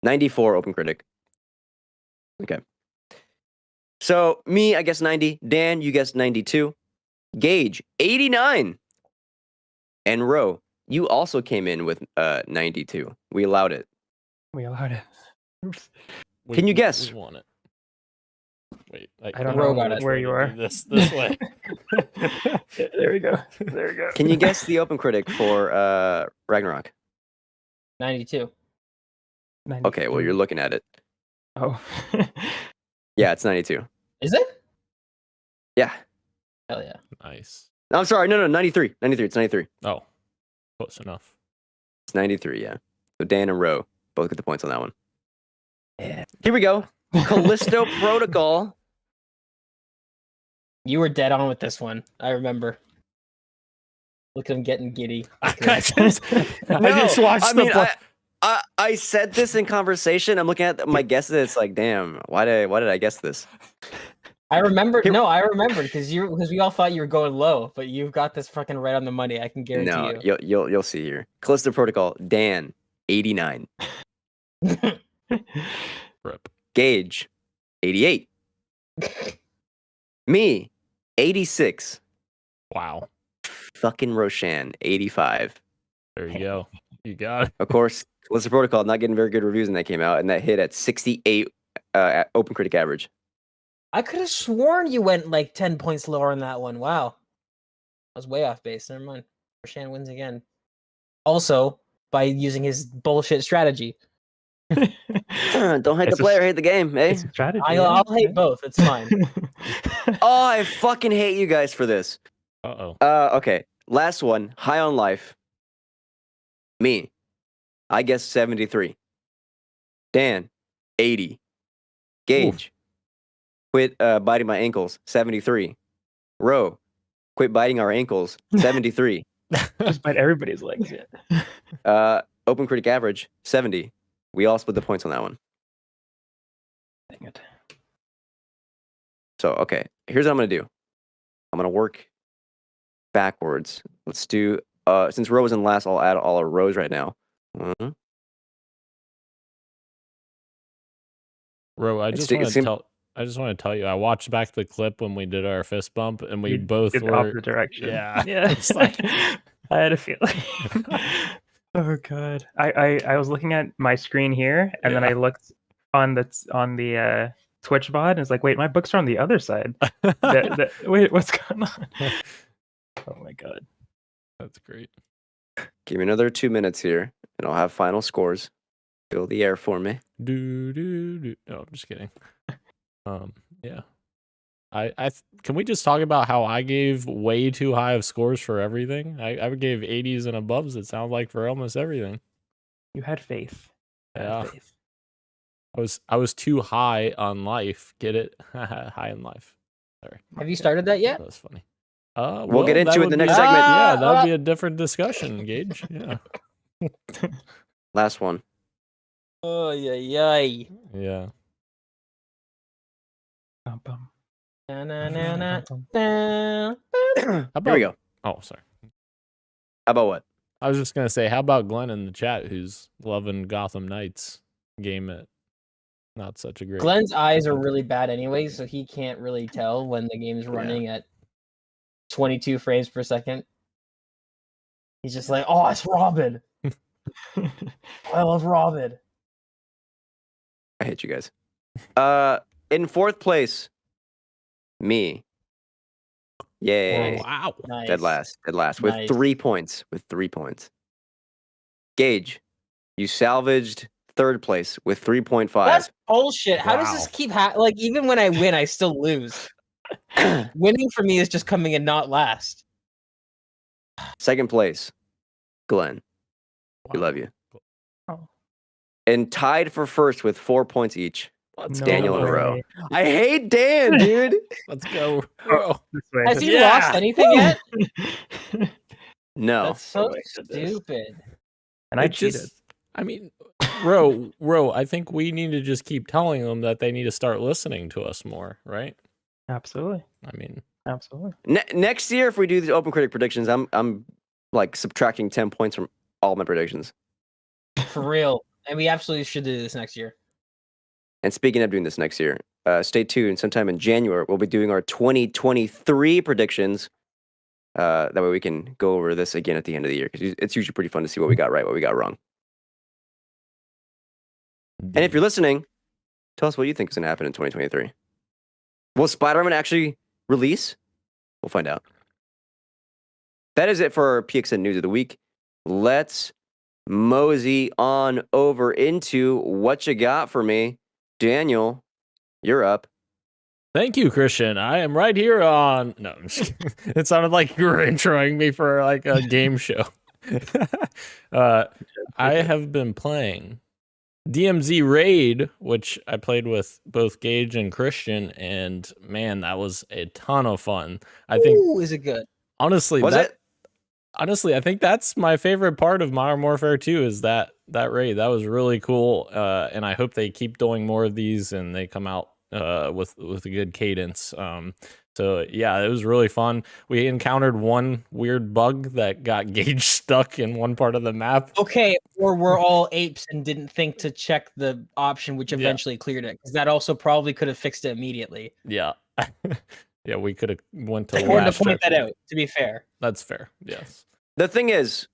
94 open critic. Okay. So me, I guess 90. Dan, you guessed 92. Gage, 89. And Ro, you also came in with 92. We allowed it. We allowed it. Oops. Can you guess? We want it. Wait, I don't Ro know got it. where you are. This way. There we go. There we go. Can you guess the open critic for Ragnarok? 92. Okay, well, you're looking at it. Oh. Yeah, it's 92. Is it? Yeah. Hell yeah. Nice. I'm sorry. No, 93. 93. It's 93. Oh, close enough. It's 93, yeah. So Dan and Roe both get the points on that one. Yeah. Here we go. Callisto Protocol. You were dead on with this one. I remember. Look at him getting giddy. I just watched I mean, I said this in conversation. I'm looking at my guesses. It's like, damn, why did I guess this? I remember. No, I remember because we all thought you were going low, but you've got this fucking right on the money. I can guarantee you. You'll see here. Callisto Protocol. Dan, 89. Rip. Gage, 88. Me, 86. Wow. Fucking Roshan, 85. There you go. You got it. Of course, Callisto Protocol not getting very good reviews when that came out, and that hit at 68 at Open Critic average. I could have sworn you went like 10 points lower on that one. Wow. I was way off base. Never mind. Roshan wins again. Also, by using his bullshit strategy. Don't hate the player, hate the game, eh? It's a strategy. I'll hate both. It's fine. Oh, I fucking hate you guys for this. Uh-oh. Okay. Last one. High on Life. Me. I guess 73. Dan. 80. Gage. Quit biting my ankles. 73. Roe. Quit biting our ankles. 73. Just bite everybody's legs. Yeah. Open Critic average. 70. We all split the points on that one. Dang it. So, okay. Here's what I'm going to do. I'm going to work backwards. Let's do, since Roe was in last, I'll add all our rows right now. Mhm. Ro, I It's just the- want it's to im- tell. I just want to tell you, I watched back the clip when we did our fist bump, and we You both did the were. opposite direction. Yeah, Yeah. it's like- I had a feeling. Oh god. I was looking at my screen here, and then Yeah. I looked on the Twitch bot, and it's like, wait, my books are on the other side. Wait, what's going on? Oh my god. That's great. Give me another 2 minutes here, and I'll have final scores. Fill the air for me. Do do do. No, I'm just kidding. Yeah. Can we just talk about how I gave way too high of scores for everything? I gave 80s and aboves. It sounds like for almost everything. You had faith. You had Yeah. faith. I was too high on life. Get it? High on life. Sorry, Have you started that yet? that was funny. We'll get into that it in would the be- next segment. Yeah, that would be a different discussion, Gage. Yeah, Last one. Oh, yeah. yeah. Bum, bum. Na, na, na, na, Bum, na. How about, Here we go. Oh, sorry. How about what? I was just gonna say, how about Glenn in the chat, who's loving Gotham Knights game at not such a great. Glenn's eyes are really bad anyway, so he can't really tell when the game's running at 22 frames per second. He's just like, oh, it's Robin. I love Robin. I hate you guys. In fourth place, me. Yay. Oh, wow. Nice. Dead last. With Nice. 3 points. Gage, you salvaged third place with 3.5. That's bullshit. How does this Wow. keep like even when I win, I still lose. Winning for me is just coming in not last. Second place, Glenn. We Wow. love you. Oh. And tied for first with 4 points each. Let's No Daniel go. in a row. way. I hate Dan, dude. Let's go. Bro. This way. Has this he way. lost anything yet? No. That's so Oh my goodness. stupid. And I It cheated. just- I mean, Ro, I think we need to just keep telling them that they need to start listening to us more, right? Absolutely. I mean, Absolutely. Next year, if we do the Open Critic predictions, I'm like subtracting 10 points from all my predictions. For real. And we absolutely should do this next year. And speaking of doing this next year, stay tuned. Sometime in January, we'll be doing our 2023 predictions. That way we can go over this again at the end of the year, because it's usually pretty fun to see what we got right, what we got wrong. And if you're listening, tell us what you think is going to happen in 2023. Will Spider-Man actually release? We'll find out. That is it for our PXN News of the Week. Let's mosey on over into what you got for me. Daniel, you're up. Thank you, Christian. I am right here on. No, I'm just kidding. It sounded like you were introing me for like a game show. I have been playing DMZ Raid, which I played with both Gage and Christian, and man, that was a ton of fun. I think. Ooh, is it good? Honestly, Was it? Honestly, I think that's my favorite part of Modern Warfare 2 is that raid. That was really cool, and I hope they keep doing more of these and they come out with a good cadence. So yeah, it was really fun. We encountered one weird bug that got Gage stuck in one part of the map. Okay, or we're all apes and didn't think to check the option, which eventually cleared it, because that also probably could have fixed it immediately. Yeah. Yeah, we could have went to Important last to point that checkpoint. out, to be fair. That's fair. Yes. The thing is,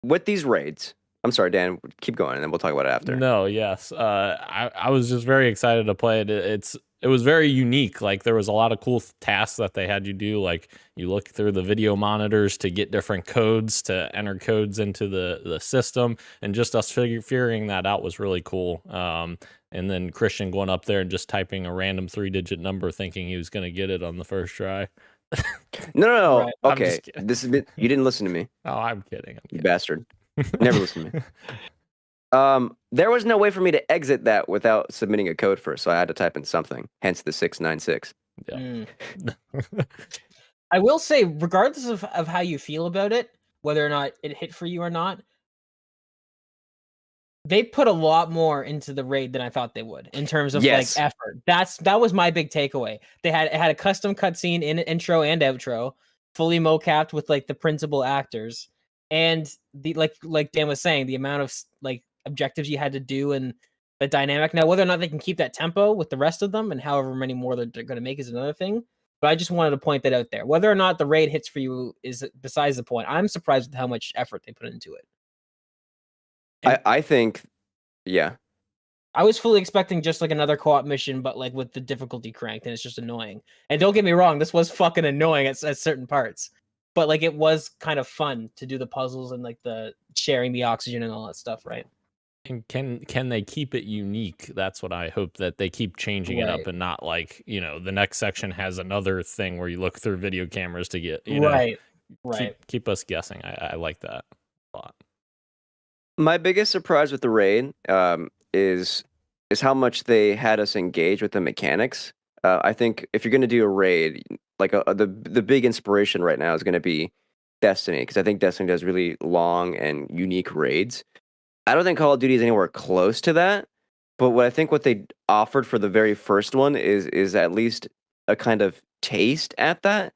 with these raids, I'm sorry, Dan, keep going, and then we'll talk about it after. No, yes. I was just very excited to play it. It was very unique. Like there was a lot of cool tasks that they had you do. Like you look through the video monitors to get different codes to enter codes into the system, and just us figuring that out was really cool. And then Christian going up there and just typing a random 3-digit number, thinking he was going to get it on the first try. No. Right. I'm Okay, just kidding. you didn't listen to me, Oh, I'm kidding. you bastard. Never listen to me. There was no way for me to exit that without submitting a code first, so I had to type in something. Hence the 696. Yeah. Mm. I will say, regardless of how you feel about it, whether or not it hit for you or not, they put a lot more into the raid than I thought they would in terms of Yes. like effort. That was my big takeaway. It had a custom cutscene in intro and outro, fully mocapped with like the principal actors, and the like Dan was saying, the amount of like objectives you had to do and the dynamic. Now, whether or not they can keep that tempo with the rest of them and however many more they're going to make is another thing. But I just wanted to point that out there. Whether or not the raid hits for you is besides the point. I'm surprised with how much effort they put into it. I think, yeah. I was fully expecting just like another co-op mission, but like with the difficulty cranked, and it's just annoying. And don't get me wrong, this was fucking annoying at certain parts, but like it was kind of fun to do the puzzles and like the sharing the oxygen and all that stuff, right? And can they keep it unique? That's what I hope, that they keep changing it up Right. and not like, the next section has another thing where you look through video cameras to get, you know, Right. Right. keep us guessing. I like that a lot. My biggest surprise with the raid is how much they had us engage with the mechanics. I think if you're going to do a raid, like the big inspiration right now is going to be Destiny, because I think Destiny does really long and unique raids. I don't think Call of Duty is anywhere close to that. But what they offered for the very first one is at least a kind of taste at that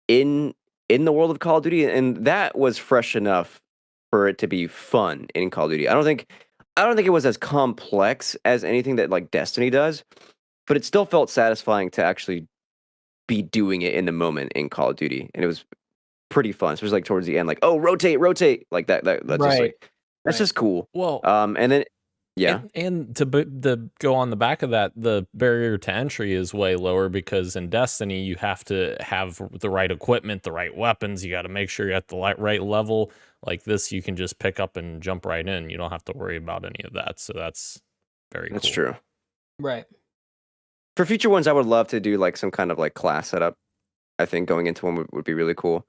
in the world of Call of Duty, and that was fresh enough for it to be fun in Call of Duty. I don't think it was as complex as anything that like Destiny does, but it still felt satisfying to actually be doing it in the moment in Call of Duty, and it was pretty fun. Especially like towards the end, like, oh, rotate, like that. That's just Right. like that's just cool. Well, And then yeah, and to go on the back of that, the barrier to entry is way lower because in Destiny you have to have the right equipment, the right weapons. You got to make sure you're at the right level. Like this, you can just pick up and jump right in. You don't have to worry about any of that. So that's very that's cool. true. Right. For future ones, I would love to do like some kind of like class setup. I think going into one would be really cool.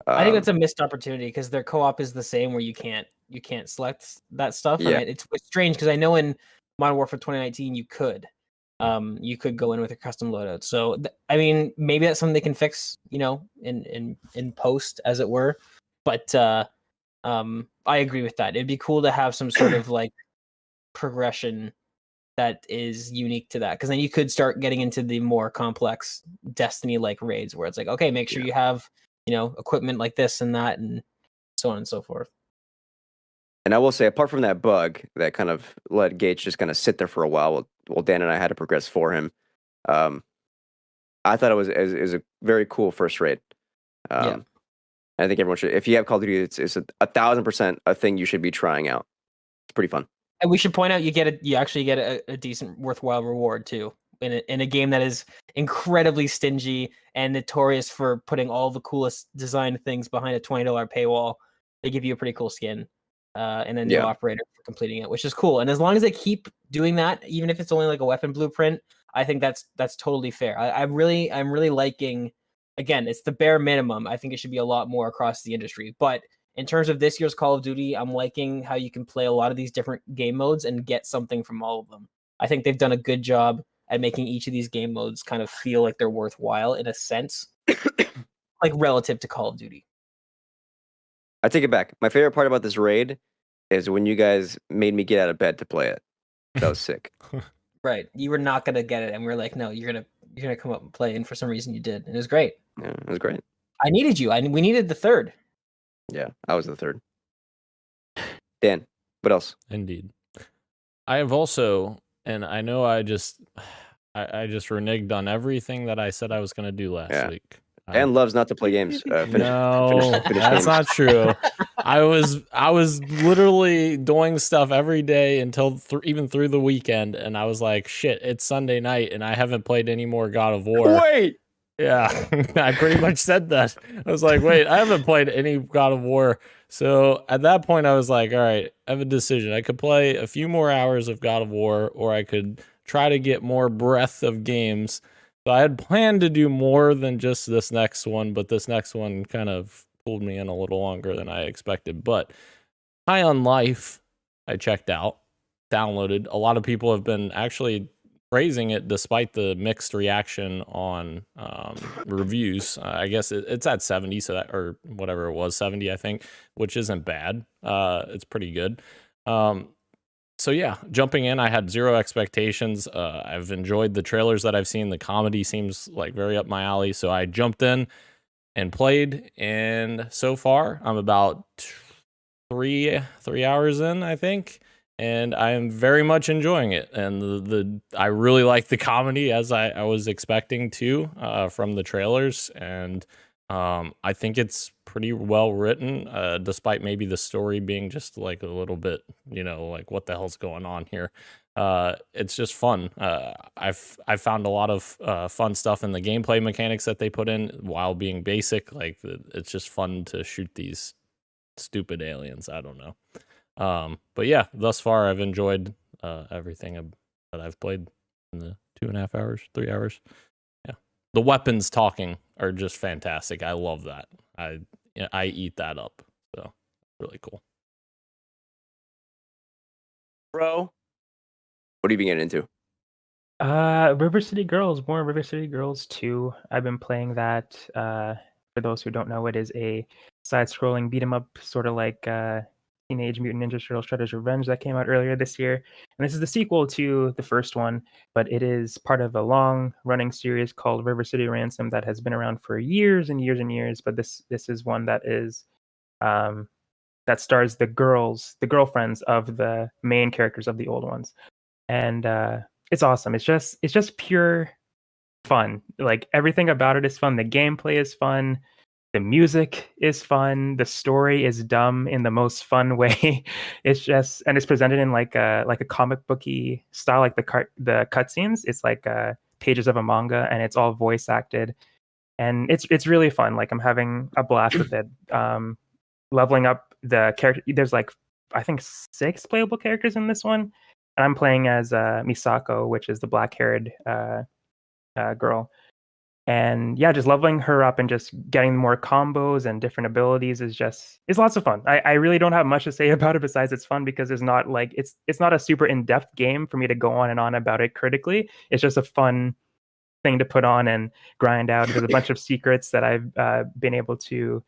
I think that's a missed opportunity because their co-op is the same where you can't select that stuff. Yeah. And it's strange because I know in Modern Warfare 2019 you could go in with a custom loadout. So I mean, maybe that's something they can fix, in post, as it were. But I agree with that. It'd be cool to have some sort of like progression that is unique to that, because then you could start getting into the more complex Destiny like raids where it's like, okay, make sure you have equipment like this and that and so on and so forth. And I will say, apart from that bug that kind of let Gage just kind of sit there for a while Dan and I had to progress for him, I thought it was a very cool first raid. Yeah. I think everyone should. If you have Call of Duty, it's 1,000% a thing you should be trying out. It's pretty fun. And we should point out you actually get a decent, worthwhile reward too in a game that is incredibly stingy and notorious for putting all the coolest design things behind a $20 paywall. They give you a pretty cool skin and a new operator for completing it, which is cool. And as long as they keep doing that, even if it's only like a weapon blueprint, I think that's totally fair. I'm really liking. Again, it's the bare minimum. I think it should be a lot more across the industry. But in terms of this year's Call of Duty, I'm liking how you can play a lot of these different game modes and get something from all of them. I think they've done a good job at making each of these game modes kind of feel like they're worthwhile in a sense, like relative to Call of Duty. I take it back. My favorite part about this raid is when you guys made me get out of bed to play it. That was sick. Right. You were not gonna get it, and we are like, no, you're gonna come up and play, and for some reason you did. And it was great. Yeah, it was great. I needed you. We needed the third. Yeah, I was the third. Dan, what else? Indeed. I have also, and I know I just reneged on everything that I said I was going to do last week. Dan loves not to play games. No, finish that's games. not true. I was literally doing stuff every day until even through the weekend, and I was like, shit, it's Sunday night, and I haven't played any more God of War. Wait! Yeah, I pretty much said that. I was like, wait, I haven't played any God of War. So at that point, I was like, all right, I have a decision. I could play a few more hours of God of War, or I could try to get more breadth of games. So I had planned to do more than just this next one, but this next one kind of pulled me in a little longer than I expected. But High on Life, I checked out, downloaded. A lot of people have been actually praising it despite the mixed reaction on reviews. I guess it's at 70, so that, or whatever it was, 70, I think, which isn't bad. It's pretty good. So yeah, jumping in, I had zero expectations. I've enjoyed the trailers that I've seen. The comedy seems like very up my alley. So I jumped in and played, and so far I'm about three hours in, I think. And I am very much enjoying it, and I really like the comedy, as I was expecting to from the trailers, and I think it's pretty well written, despite maybe the story being just like a little bit, like what the hell's going on here. It's just fun. I found a lot of fun stuff in the gameplay mechanics that they put in while being basic. Like it's just fun to shoot these stupid aliens. I don't know. But yeah, thus far I've enjoyed everything that I've played in the 2.5 hours, 3 hours. Yeah, the weapons talking are just fantastic. I love that. I eat that up. So really cool. Bro, what have you been getting into? River City Girls, more River City Girls 2. I've been playing that. For those who don't know, it is a side-scrolling beat 'em up, sort of like Teenage Mutant Ninja Turtles Shredder's Revenge that came out earlier this year. And this is the sequel to the first one, but it is part of a long-running series called River City Ransom that has been around for years and years and years. But this is one that is that stars the girlfriends of the main characters of the old ones, and it's awesome. It's just pure fun. Like everything about it is fun. The gameplay is fun. The music is fun. The story is dumb in the most fun way. It's presented in like a comic booky style, like the cutscenes. It's like pages of a manga, and it's all voice acted, and it's really fun. Like I'm having a blast with it. Leveling up the character. There's like I think 6 playable characters in this one, and I'm playing as Misako, which is the black-haired girl. And yeah, just leveling her up and just getting more combos and different abilities is lots of fun. I really don't have much to say about it besides it's fun, because it's not like it's not a super in-depth game for me to go on and on about it critically. It's just a fun thing to put on and grind out. There's a bunch of secrets that I've been able to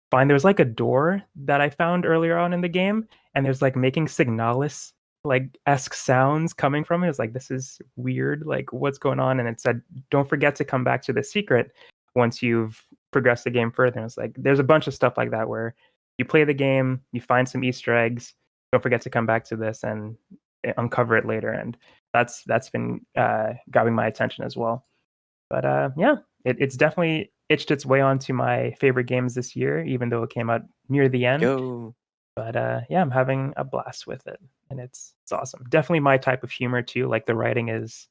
find. There was like a door that I found earlier on in the game, and there's like making Signalis like esque sounds coming from it. It's like, this is weird, like what's going on? And it said, don't forget to come back to the secret once you've progressed the game further. And it's like there's a bunch of stuff like that where you play the game, you find some Easter eggs, don't forget to come back to this and uncover it later. And that's been grabbing my attention as well. But yeah, it's definitely itched its way onto my favorite games this year, even though it came out near the end. Yo. But yeah, I'm having a blast with it, and it's awesome. Definitely my type of humor too. Like the writing is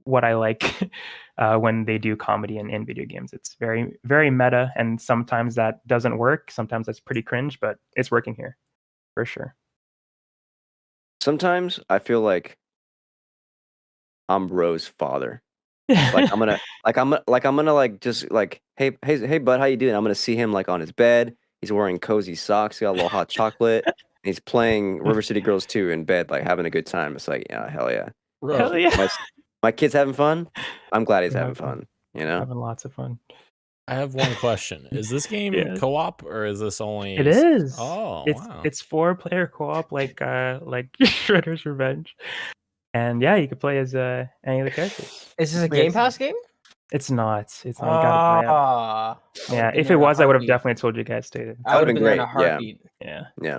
what I like when they do comedy in video games. It's very, very meta, and sometimes that doesn't work. Sometimes that's pretty cringe, but it's working here for sure. Sometimes I feel like I'm Ro's father. Like I'm gonna like just like hey bud, how you doing? I'm gonna see him like on his bed. He's wearing cozy socks, got a little hot chocolate, and he's playing River City Girls 2 in bed, like having a good time. It's like, yeah, hell yeah. Hell yeah. My kid's having fun. I'm glad he's We're having having fun. You know? Having lots of fun. I have one question. Is this game Yeah. co-op or is this only? It is. Oh, it's wow. it's 4-player co-op, like Shredder's Revenge, and yeah, you could play as any of the characters. Is this a Play Game as- Pass game? It's not. It's not. You gotta buy it. Ah. Yeah, if it was, I would have definitely told you guys to. I would have been been there in a great, yeah. heartbeat. Yeah. Yeah.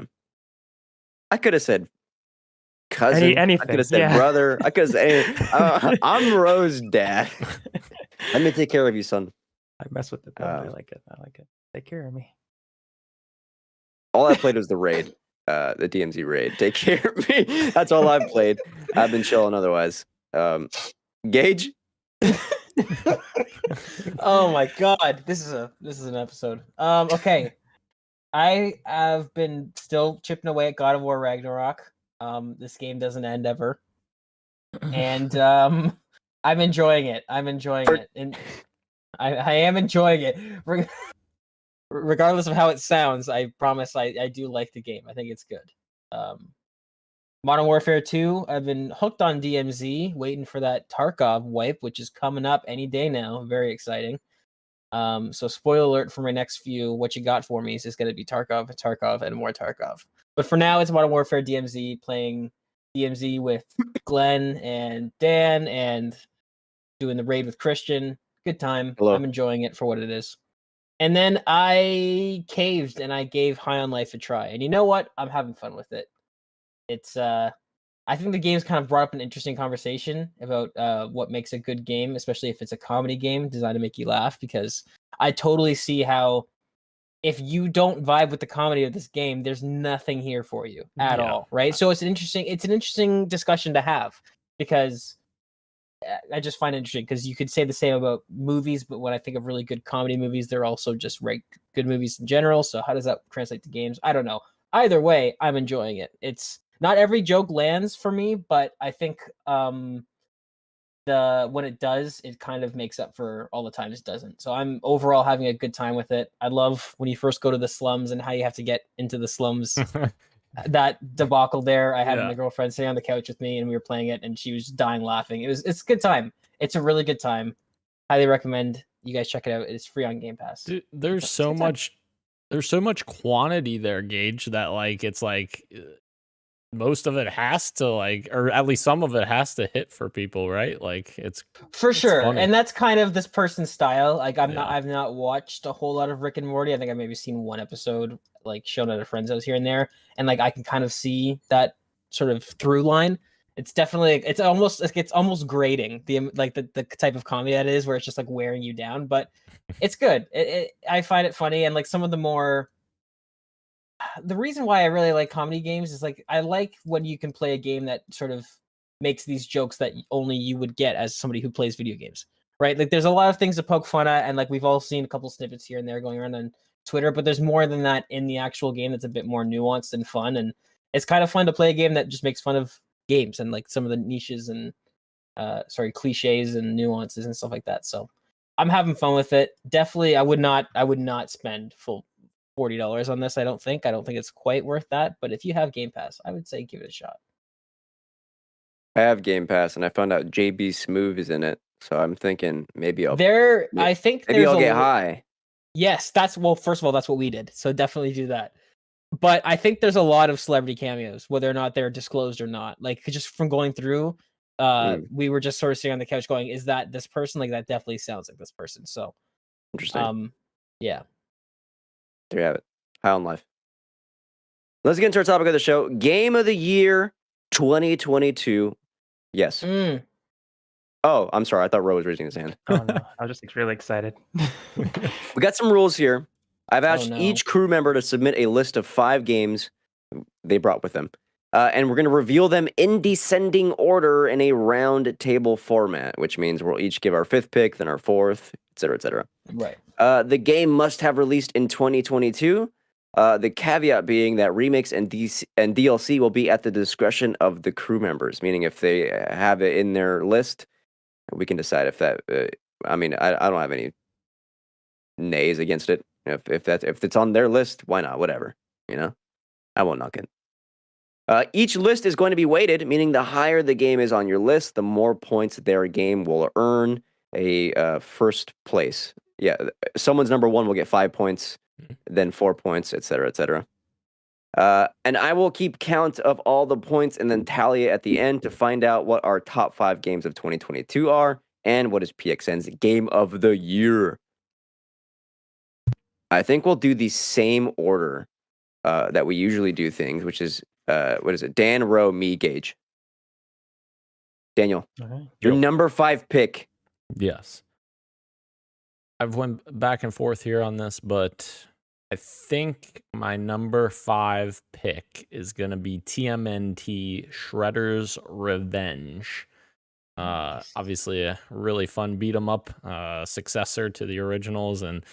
I could have said cousin. Anything, I could have said yeah. brother. I could have said, I'm Ro's dad. Let me take care of you, son. I mess with it though. I like it. Take care of me. All I played was the raid, the DMZ raid. Take care of me. That's all I've played. I've been chilling otherwise. Gage? Oh my god, this is an episode. Okay, I have been still chipping away at God of War Ragnarok. This game doesn't end ever, and I'm enjoying it. And I am enjoying it. Regardless of how it sounds, I promise I do like the game. I think it's good. Modern Warfare 2, I've been hooked on DMZ, waiting for that Tarkov wipe, which is coming up any day now. Very exciting. So spoiler alert for my next few, what you got for me is just going to be Tarkov, and more Tarkov. But for now, it's Modern Warfare DMZ, playing DMZ with Glenn and Dan, and doing the raid with Christian. Good time. Hello. I'm enjoying it for what it is. And then I caved and I gave High on Life a try. And you know what? I'm having fun with it. It's I think the game's kind of brought up an interesting conversation about what makes a good game, especially if it's a comedy game designed to make you laugh, because I totally see how if you don't vibe with the comedy of this game, there's nothing here for you at all, right? So it's an interesting discussion to have, because I just find it interesting, because you could say the same about movies, but when I think of really good comedy movies, they're also just good movies in general. So how does that translate to games? I don't know. Either way, I'm enjoying it. It's not every joke lands for me, but I think when it does, it kind of makes up for all the times it doesn't. So I'm overall having a good time with it. I love when you first go to the slums and how you have to get into the slums. That debacle there. I had my girlfriend sitting on the couch with me and we were playing it and she was dying laughing. It's a good time. It's a really good time. Highly recommend you guys check it out. It's free on Game Pass. Dude, there's so much quantity there, Gage, that like it's like most of it has to like, or at least some of it has to hit for people, right? Like it's sure. funny. And that's kind of this person's style. Like I've not watched a whole lot of Rick and Morty. I think I've maybe seen one episode, like shown at a friend's house here and there, and like I can kind of see that sort of through line. It's definitely, it's almost grating, the type of comedy that is, where it's just like wearing you down, but it's good. I find it funny, and like some of the more, the reason why I really like comedy games is like I like when you can play a game that sort of makes these jokes that only you would get as somebody who plays video games, right? Like there's a lot of things to poke fun at, and like we've all seen a couple snippets here and there going around on Twitter, but there's more than that in the actual game that's a bit more nuanced and fun, and it's kind of fun to play a game that just makes fun of games and like some of the niches and cliches and nuances and stuff like that. So I'm having fun with it. Definitely, I would not spend full $40 on this. I don't think it's quite worth that. But if you have Game Pass, I would say give it a shot. I have Game Pass, and I found out JB Smoove is in it, so I'm thinking maybe I'll get high. Yes, first of all, that's what we did. So definitely do that. But I think there's a lot of celebrity cameos, whether or not they're disclosed or not. Like just from going through, we were just sort of sitting on the couch going, "Is that this person?" Like that definitely sounds like this person. So interesting. Yeah. There you have it. High on Life. Let's get into our topic of the show. Game of the Year 2022. Yes. Oh, I'm sorry. I thought Ro was raising his hand. Oh no, I was just really excited. We got some rules here. I've asked each crew member to submit a list of 5 games they brought with them. And we're going to reveal them in descending order in a round table format, which means we'll each give our 5th pick, then our 4th, etc., etc. Right. The game must have released in 2022. The caveat being that remakes and DLC will be at the discretion of the crew members, meaning if they have it in their list, we can decide if that. I don't have any nays against it. If it's on their list, why not? Whatever, I won't knock it. Each list is going to be weighted, meaning the higher the game is on your list, the more points their game will earn a first place. Yeah, someone's number 1 will get 5 points, then 4 points, etc., etc. And I will keep count of all the points and then tally it at the end to find out what our top 5 games of 2022 are and what is PXN's Game of the Year. I think we'll do the same order that we usually do things, which is, what is it? Dan, Rowe, me, Gage. Daniel, your number 5 pick. Yes. I've went back and forth here on this, but I think my number 5 pick is going to be TMNT Shredder's Revenge. Obviously a really fun beat 'em up, successor to the originals, and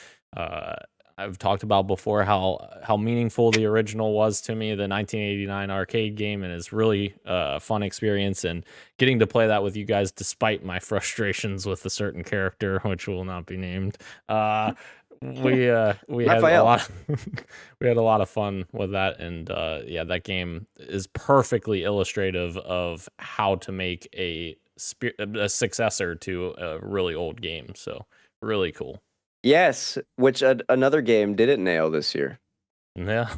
I've talked about before how meaningful the original was to me, the 1989 arcade game, and it's really a fun experience. And getting to play that with you guys, despite my frustrations with a certain character, which will not be named, we had a lot. We had a lot of fun with that, and that game is perfectly illustrative of how to make a successor to a really old game. So really cool. Yes, which another game didn't nail this year. Yeah.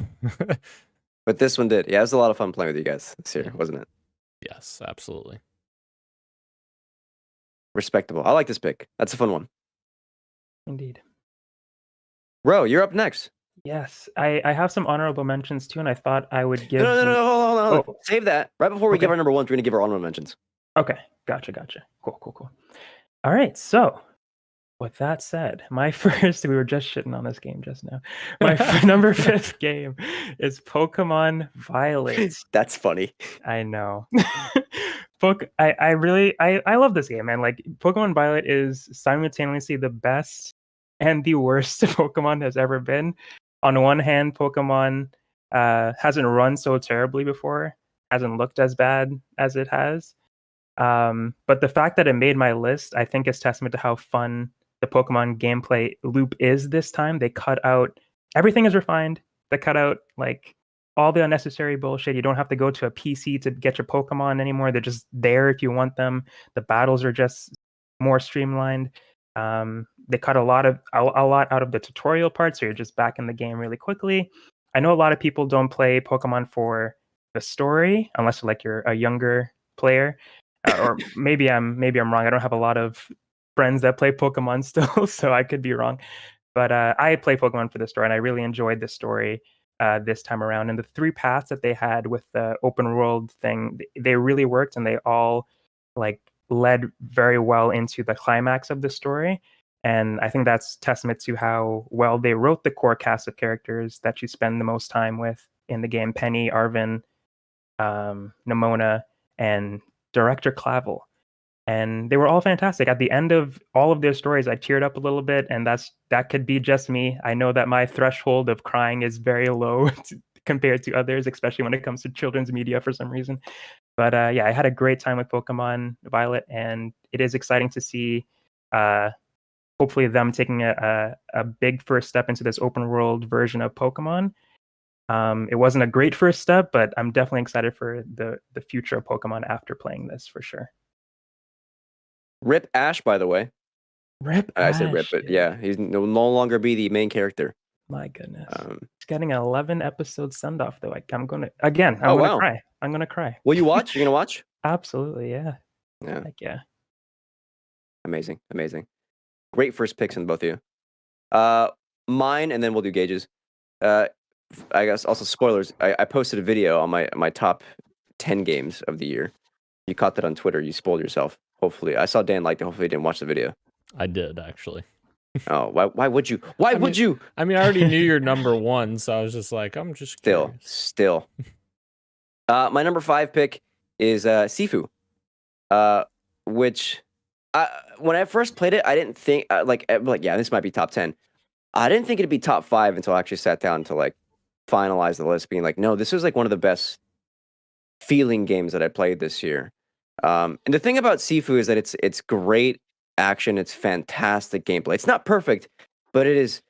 But this one did. Yeah, it was a lot of fun playing with you guys this year, wasn't it? Yes, absolutely. Respectable. I like this pick. That's a fun one. Indeed. Ro, you're up next. Yes, I have some honorable mentions too, and I thought I would give... No, hold on. Oh. Save that. Right before we give our number 1, we're going to give our honorable mentions. Okay, gotcha. Cool. All right, so... with that said, my first, we were just shitting on this game just now. My number 5 game is Pokemon Violet. That's funny. I know. I love this game, man. Like, Pokemon Violet is simultaneously the best and the worst Pokemon has ever been. On one hand, Pokemon hasn't run so terribly before, hasn't looked as bad as it has. But the fact that it made my list, I think, is testament to how fun the Pokemon gameplay loop is this time. They cut out, everything is refined. They cut out like all the unnecessary bullshit. You don't have to go to a PC to get your Pokemon anymore. They're just there if you want them. The battles are just more streamlined. They cut a lot out of the tutorial part, so you're just back in the game really quickly. I know a lot of people don't play Pokemon for the story unless you're a younger player, or maybe I'm wrong. I don't have a lot of friends that play Pokemon still, so I could be wrong. But I play Pokemon for the story, and I really enjoyed the story this time around. And the 3 paths that they had with the open world thing, they really worked, and they all led very well into the climax of the story. And I think that's testament to how well they wrote the core cast of characters that you spend the most time with in the game: Penny, Arvin, Nimona, and Director Clavel. And they were all fantastic. At the end of all of their stories, I teared up a little bit, and that could be just me. I know that my threshold of crying is very low compared to others, especially when it comes to children's media for some reason. But I had a great time with Pokemon Violet, and it is exciting to see hopefully them taking a big first step into this open world version of Pokemon. It wasn't a great first step, but I'm definitely excited for the future of Pokemon after playing this for sure. Rip Ash, by the way. I said Rip, but yeah, he's no longer be the main character. My goodness. He's getting an 11 episode send off though. I'm gonna cry. I'm gonna cry. Will you watch? You're gonna watch? Absolutely, yeah. Yeah. Heck yeah. Amazing. Great first picks in both of you. Mine, and then we'll do Gage's. I guess also spoilers. I posted a video on my top 10 games of the year. You caught that on Twitter. You spoiled yourself. Hopefully, I saw Dan liked it. Hopefully, he didn't watch the video. I did, actually. Oh, why would you? Why would you? I mean, I already knew your number 1, so I was just like, I'm just curious. Still. My number 5 pick is Sifu, which when I first played it, I didn't think yeah, this might be top 10. I didn't think it'd be top 5 until I actually sat down to finalized the list, being like, no, this is like one of the best feeling games that I played this year. And the thing about Sifu is that it's great action. It's fantastic gameplay. It's not perfect, but it's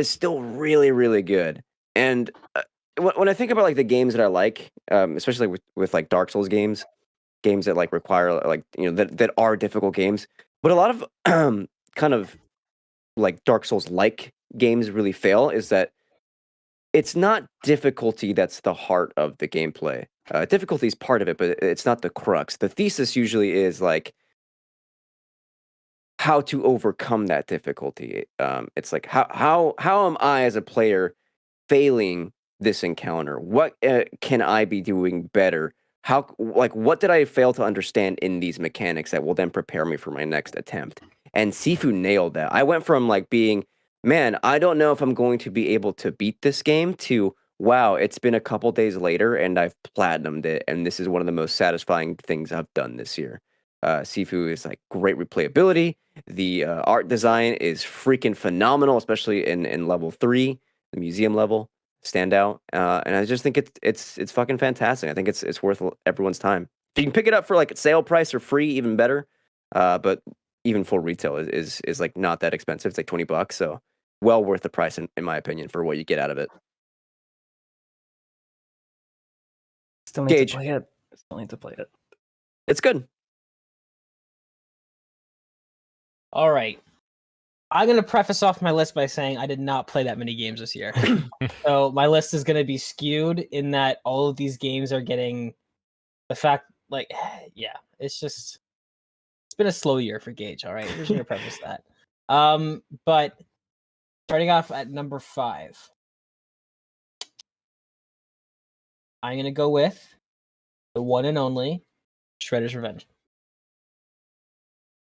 still really, really good. And when I think about like the games that I like, especially like with like Dark Souls games that like require like that are difficult games, but a lot of kind of like Dark Souls like games really fail is that it's not difficulty that's the heart of the gameplay. Difficulty is part of it, but it's not the crux. The thesis usually is like how to overcome that difficulty. It's like how am I as a player failing this encounter? What can I be doing better? What did I fail to understand in these mechanics that will then prepare me for my next attempt? And Sifu nailed that. I went from like being, man, I don't know if I'm going to be able to beat this game to, wow, it's been a couple days later and I've platinumed it, and this is one of the most satisfying things I've done this year. Sifu is like great replayability. The art design is freaking phenomenal, especially in level 3, the museum level standout. And I just think it's fucking fantastic. I think it's worth everyone's time. If you can pick it up for like sale price or free, even better. But even full retail is like not that expensive. It's like $20, so well worth the price in my opinion for what you get out of it. Still need Gage. to play it. Still need to play it. It's good. All right. I'm going to preface off my list by saying I did not play that many games this year. So my list is going to be skewed in that all of these games are getting the fact, like, yeah, it's been a slow year for Gage. All right. We're just going to preface that. But starting off at number 5, I'm going to go with the one and only Shredder's Revenge.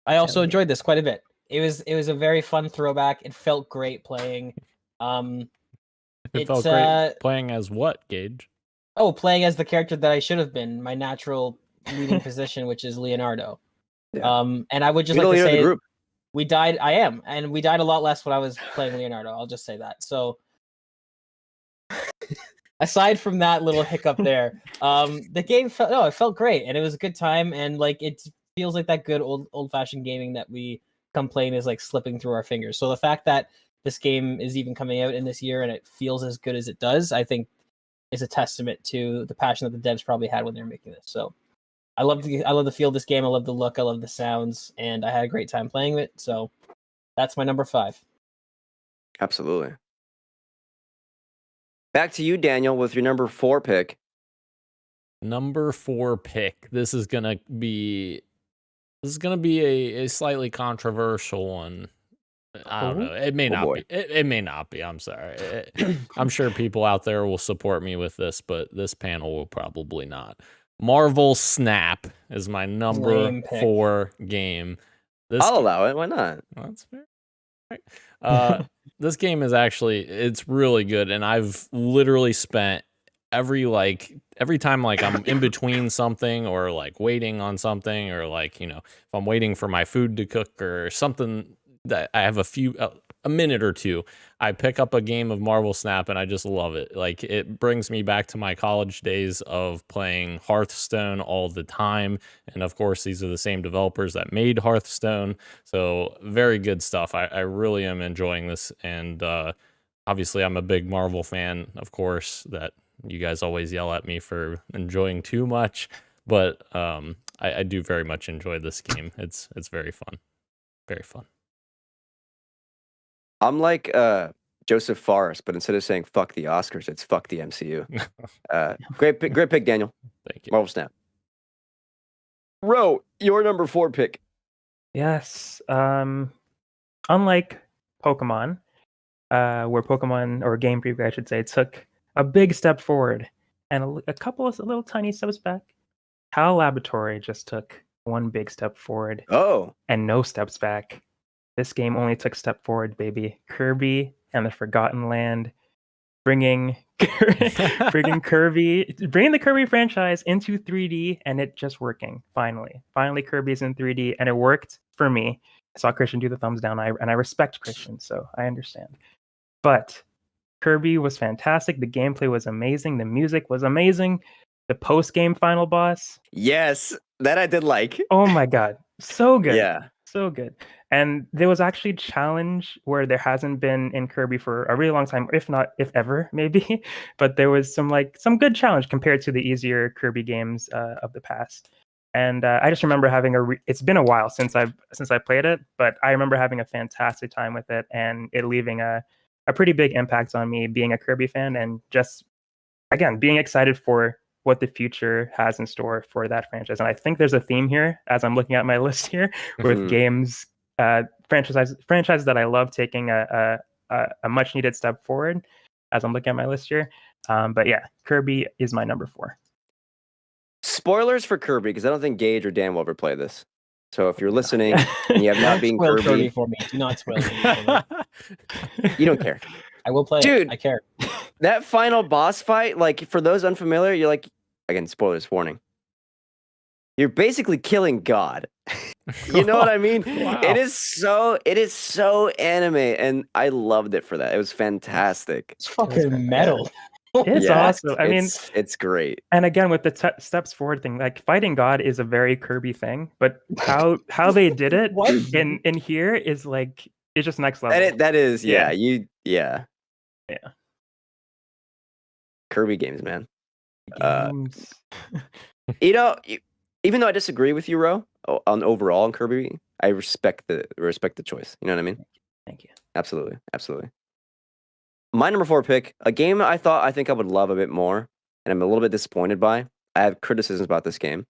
I also enjoyed this quite a bit. It was a very fun throwback. It felt great playing. It felt great playing as what, Gage? Oh, playing as the character that I should have been, my natural leading position, which is Leonardo. Yeah. And I would just like to say we died. I am, and we died a lot less when I was playing Leonardo. I'll just say that. So aside from that little hiccup there, the game it felt great, and it was a good time, and like it feels like that good old fashioned gaming that we complain is like slipping through our fingers. So the fact that this game is even coming out in this year and it feels as good as it does, I think is a testament to the passion that the devs probably had when they were making this. So I love the feel of this game. I love the look. I love the sounds, and I had a great time playing it. So that's my number 5. Absolutely. Back to you, Daniel, with your number 4 pick. Number 4 pick. This is gonna be a slightly controversial one. I don't know. It may not be. It may not be. I'm sorry. I'm sure people out there will support me with this, but this panel will probably not. Marvel Snap is my number 4 game. I'll allow it. Why not? Well, that's fair. Right. This game is it's really good, and I've literally spent every time like I'm in between something or like waiting on something, or like, if I'm waiting for my food to cook or something that I have a minute or two, I pick up a game of Marvel Snap and I just love it. Like, it brings me back to my college days of playing Hearthstone all the time. And of course, these are the same developers that made Hearthstone. So very good stuff. I really am enjoying this. And obviously I'm a big Marvel fan, of course, that you guys always yell at me for enjoying too much. But I do very much enjoy this game. It's very fun. Very fun. I'm like Joseph Forrest, but instead of saying "fuck the Oscars," it's "fuck the MCU." Great pick, Daniel. Thank you. Marvel Snap. Ro, your number 4 pick. Yes. Unlike Pokemon, where Pokemon, or Game Freak, I should say, took a big step forward and a couple of little tiny steps back, HAL Laboratory just took one big step forward. Oh. And no steps back. This game only took step forward, baby. Kirby and the Forgotten Land, bringing the Kirby franchise into 3D, and it just working. Finally, Kirby's in 3D, and it worked for me. I saw Christian do the thumbs down, and I respect Christian, so I understand. But Kirby was fantastic. The gameplay was amazing. The music was amazing. The post-game final boss. Yes, that I did like. Oh my god, so good. Yeah. So good. And there was actually a challenge where there hasn't been in Kirby for a really long time, if not, if ever, maybe. But there was some good challenge compared to the easier Kirby games of the past. And I just remember having it's been a while since I played it, but I remember having a fantastic time with it and it leaving a pretty big impact on me being a Kirby fan and just, again, being excited for what the future has in store for that franchise. And I think there's a theme here as I'm looking at my list here with games, franchises that I love taking a much needed step forward as I'm looking at my list here. But yeah, Kirby is my number 4. Spoilers for Kirby, because I don't think Gage or Dan will ever play this. So if you're listening and you have not been Spoil Kirby, for me. Do not spoil Kirby for me. you don't care. I will play Dude, it. I care. That final boss fight, like for those unfamiliar, you're like, again, spoilers warning. You're basically killing God. You know what I mean? Wow. It is so anime, and I loved it for that. It was fantastic. It's fucking metal. It's awesome. I mean, it's great. And again, with the steps forward thing, like fighting God is a very Kirby thing, but how they did it in here is like it's just next level. That is yeah. Kirby games, man. Games. You know, even though I disagree with you, Ro, on overall on Kirby, I respect the choice. You know what I mean? Thank you. Absolutely. My number 4 pick, a game I think I would love a bit more, and I'm a little bit disappointed by. I have criticisms about this game,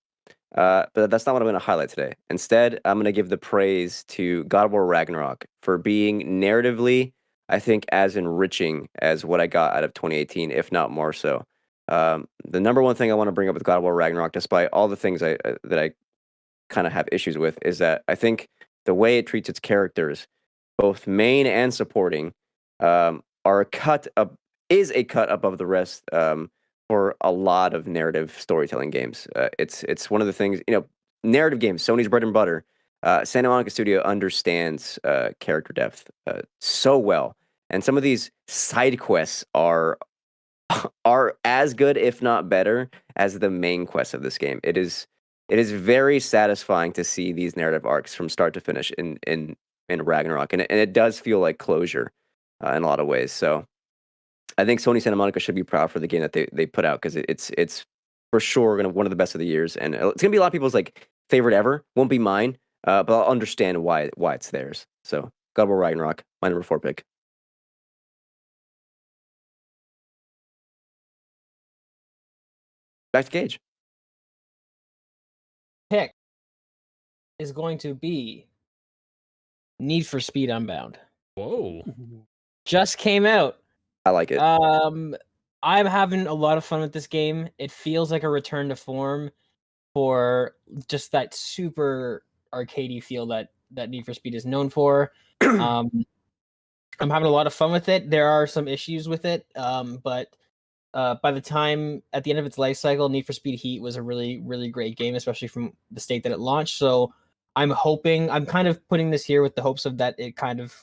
but that's not what I'm going to highlight today. Instead, I'm going to give the praise to God of War Ragnarok for being narratively, I think, as enriching as what I got out of 2018, if not more so. The number one thing I want to bring up with God of War Ragnarok, despite all the things that I kind of have issues with, is that I think the way it treats its characters, both main and supporting, is a cut above the rest for a lot of narrative storytelling games. It's one of the things, narrative games, Sony's bread and butter. Santa Monica Studio understands character depth so well, and some of these side quests are as good, if not better, as the main quest of this game. It is very satisfying to see these narrative arcs from start to finish in Ragnarok, and it does feel like closure in a lot of ways. So I think Sony Santa Monica should be proud for the game that they put out, because it's for sure one of the best of the years, and it's gonna be a lot of people's favorite ever. Won't be mine, but I'll understand why it's theirs. So God of War Ragnarok, my number 4 pick. Back to Gage. Pick is going to be Need for Speed Unbound. Whoa. Just came out. I like it. I'm having a lot of fun with this game. It feels like a return to form for just that super arcadey feel that Need for Speed is known for. I'm having a lot of fun with it. There are some issues with it, but by the time at the end of its life cycle, Need for Speed Heat was a really, really great game, especially from the state that it launched. So I'm kind of putting this here with the hopes of that it kind of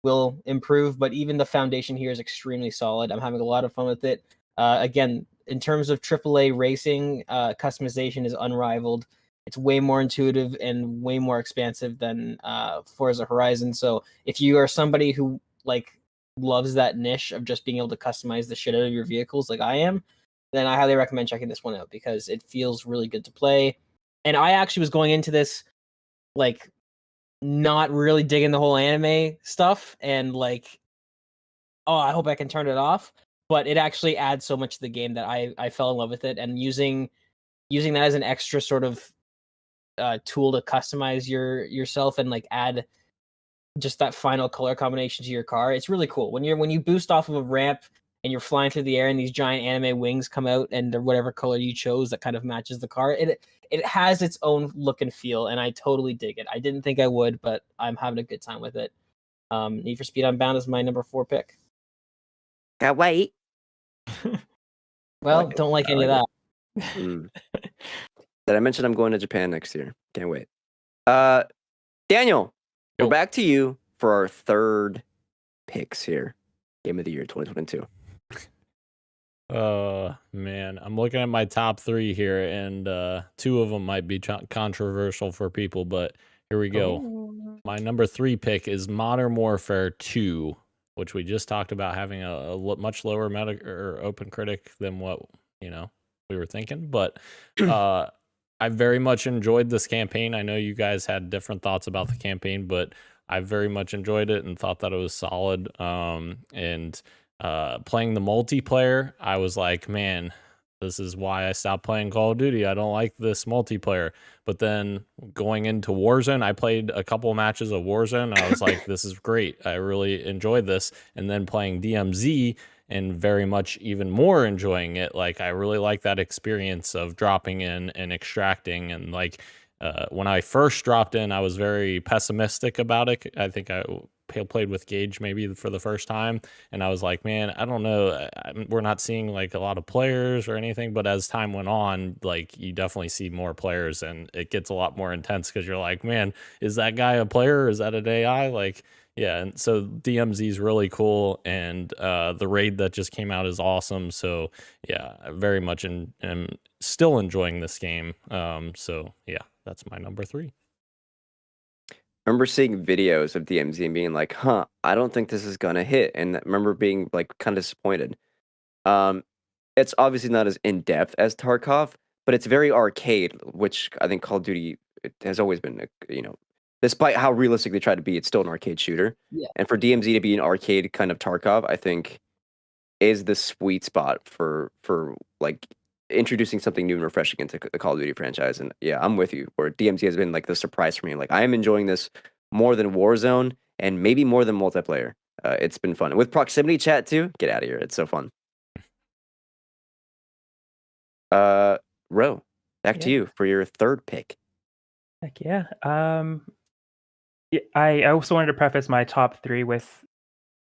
will improve, but even the foundation here is extremely solid. I'm having a lot of fun with it. Again, in terms of AAA racing, customization is unrivaled. It's way more intuitive and way more expansive than Forza Horizon. So if you are somebody who loves that niche of just being able to customize the shit out of your vehicles like I am, then I highly recommend checking this one out, because it feels really good to play. And I actually was going into this not really digging the whole anime stuff and I hope I can turn it off, but it actually adds so much to the game that I fell in love with it, and using that as an extra sort of tool to customize yourself and add just that final color combination to your car. It's really cool when you boost off of a ramp and you're flying through the air and these giant anime wings come out and they're whatever color you chose that kind of matches the car. It has its own look and feel, and I totally dig it. I didn't think I would, but I'm having a good time with it. Need for Speed Unbound is my number 4 pick. Can't wait. Well, don't like any of that. Did I mention I'm going to Japan next year? Can't wait. Daniel, we're back to you for our third picks here. Game of the Year 2022. Man, I'm looking at my top 3 here, and 2 of them might be controversial for people, but here we go. Oh. My number 3 pick is Modern Warfare 2, which we just talked about having a much lower or open critic than what we were thinking. But I very much enjoyed this campaign. I know you guys had different thoughts about the campaign, but I very much enjoyed it and thought that it was solid. And playing the multiplayer, I was like, man, this is why I stopped playing Call of Duty. I don't like this multiplayer. But then going into Warzone, I played a couple of matches of Warzone, and I was like, this is great. I really enjoyed this. And then playing DMZ and very much even more enjoying it. Like, I really like that experience of dropping in and extracting. And like, when I first dropped in, I was very pessimistic about it. I think I played with Gage maybe for the first time, and I was like, man, I don't know, we're not seeing like a lot of players or anything. But as time went on, like, you definitely see more players, and it gets a lot more intense because you're like, man, is that guy a player, or is that an AI? Like, yeah. And so DMZ is really cool, and the raid that just came out is awesome. So yeah, I very much am still enjoying this game. So yeah, that's my number 3. I remember seeing videos of DMZ and being like, huh, I don't think this is gonna hit. And I remember being like kind of disappointed. It's obviously not as in-depth as Tarkov, but it's very arcade, which I think Call of Duty it has always been, despite how realistic they try to be, it's still an arcade shooter. Yeah. And for DMZ to be an arcade kind of Tarkov, I think is the sweet spot for like introducing something new and refreshing into the Call of Duty franchise. And yeah, I'm with you. Where DMZ has been like the surprise for me. Like, I am enjoying this more than Warzone and maybe more than multiplayer. It's been fun. And with proximity chat too, get out of here. It's so fun. Ro, back to Yeah. you for your third pick. Heck yeah. I also wanted to preface my top 3 with,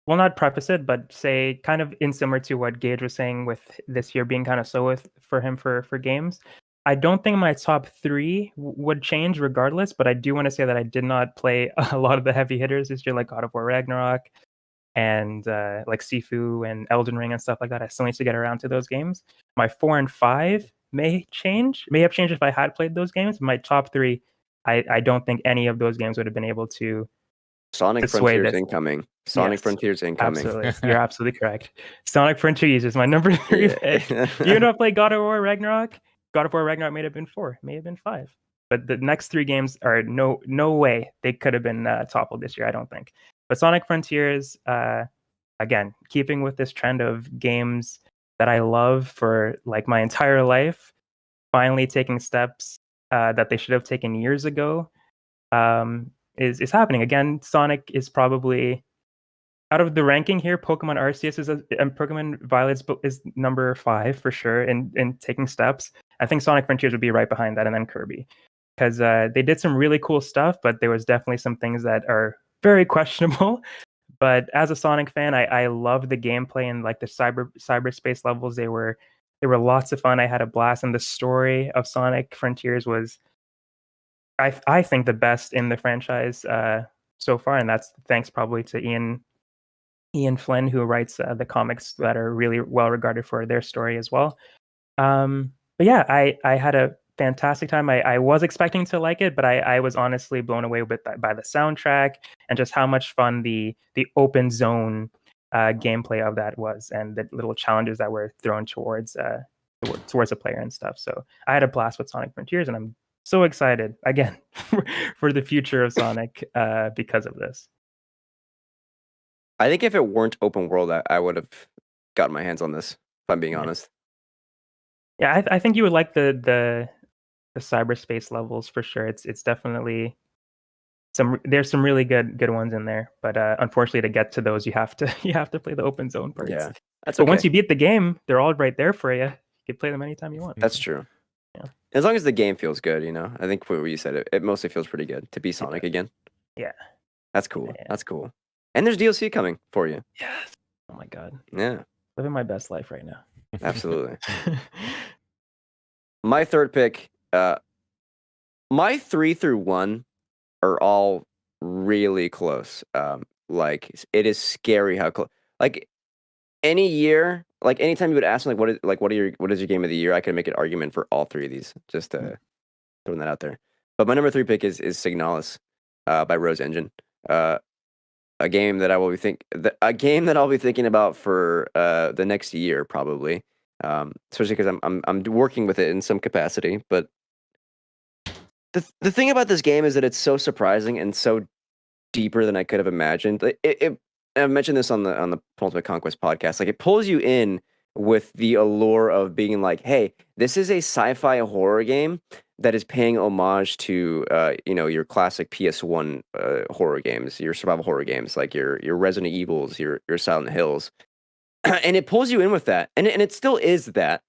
well, not preface it, but say kind of in similar to what Gage was saying with this year being kind of slow for him for games. I don't think my top 3 would change regardless, but I do want to say that I did not play a lot of the heavy hitters this year, like God of War Ragnarok and like Sifu and Elden Ring and stuff like that. I still need to get around to those games. My 4 and 5 may have changed if I had played those games. My top 3, I don't think any of those games would have been able to. Sonic Frontiers incoming. Sonic Frontiers incoming. Absolutely. You're absolutely correct. Sonic Frontiers is my number 3 pick. You know, play God of War Ragnarok. God of War Ragnarok may have been 4, may have been 5. But the next 3 games are no way they could have been toppled this year, I don't think. But Sonic Frontiers, again, keeping with this trend of games that I love for like my entire life, finally taking steps that they should have taken years ago, is happening. Again, Sonic is probably, out of the ranking here, Pokemon Arceus and Pokemon Violet is number 5 for sure in taking steps. I think Sonic Frontiers would be right behind that, and then Kirby. Because they did some really cool stuff, but there was definitely some things that are very questionable. But as a Sonic fan, I love the gameplay and like the cyberspace levels. They were lots of fun. I had a blast, and the story of Sonic Frontiers was, I think, the best in the franchise so far, and that's thanks probably to Ian Flynn, who writes the comics that are really well regarded for their story as well. But yeah, I had a fantastic time. I was expecting to like it, but I was honestly blown away by the soundtrack and just how much fun the open zone gameplay of that was, and the little challenges that were thrown towards a player and stuff. So I had a blast with Sonic Frontiers, and I'm so excited again for the future of Sonic because of this. I think if it weren't open world, I would have gotten my hands on this, if I'm being honest. Yeah, I think you would like the cyberspace levels for sure. It's definitely there's some really good ones in there, but unfortunately to get to those you have to play the open zone parts. Yeah, that's but okay. once you beat the game, they're all right there for you. You can play them anytime you want. That's true. Yeah. As long as the game feels good, I think what you said, it mostly feels pretty good to be Sonic again. Yeah. That's cool. Yeah. That's cool. And there's DLC coming for you. Yes. Oh my god. Yeah. Living my best life right now. Absolutely. My third pick, my 3 through 1 are all really close. Like, it is scary how close. Like, any year, like anytime you would ask me, what is your game of the year, I could make an argument for all three of these. Just throwing that out there. But my number 3 pick is Signalis, by Rose Engine. A game that I'll be thinking about for the next year probably. Especially because I'm working with it in some capacity. But the thing about this game is that it's so surprising and so deeper than I could have imagined. I've mentioned this on the Penultimate Conquest podcast. Like, it pulls you in with the allure of being like, hey, this is a sci-fi horror game that is paying homage to your classic PS1 horror games, your survival horror games, like your Resident Evils, your Silent Hills. And it pulls you in with that. And it still is that.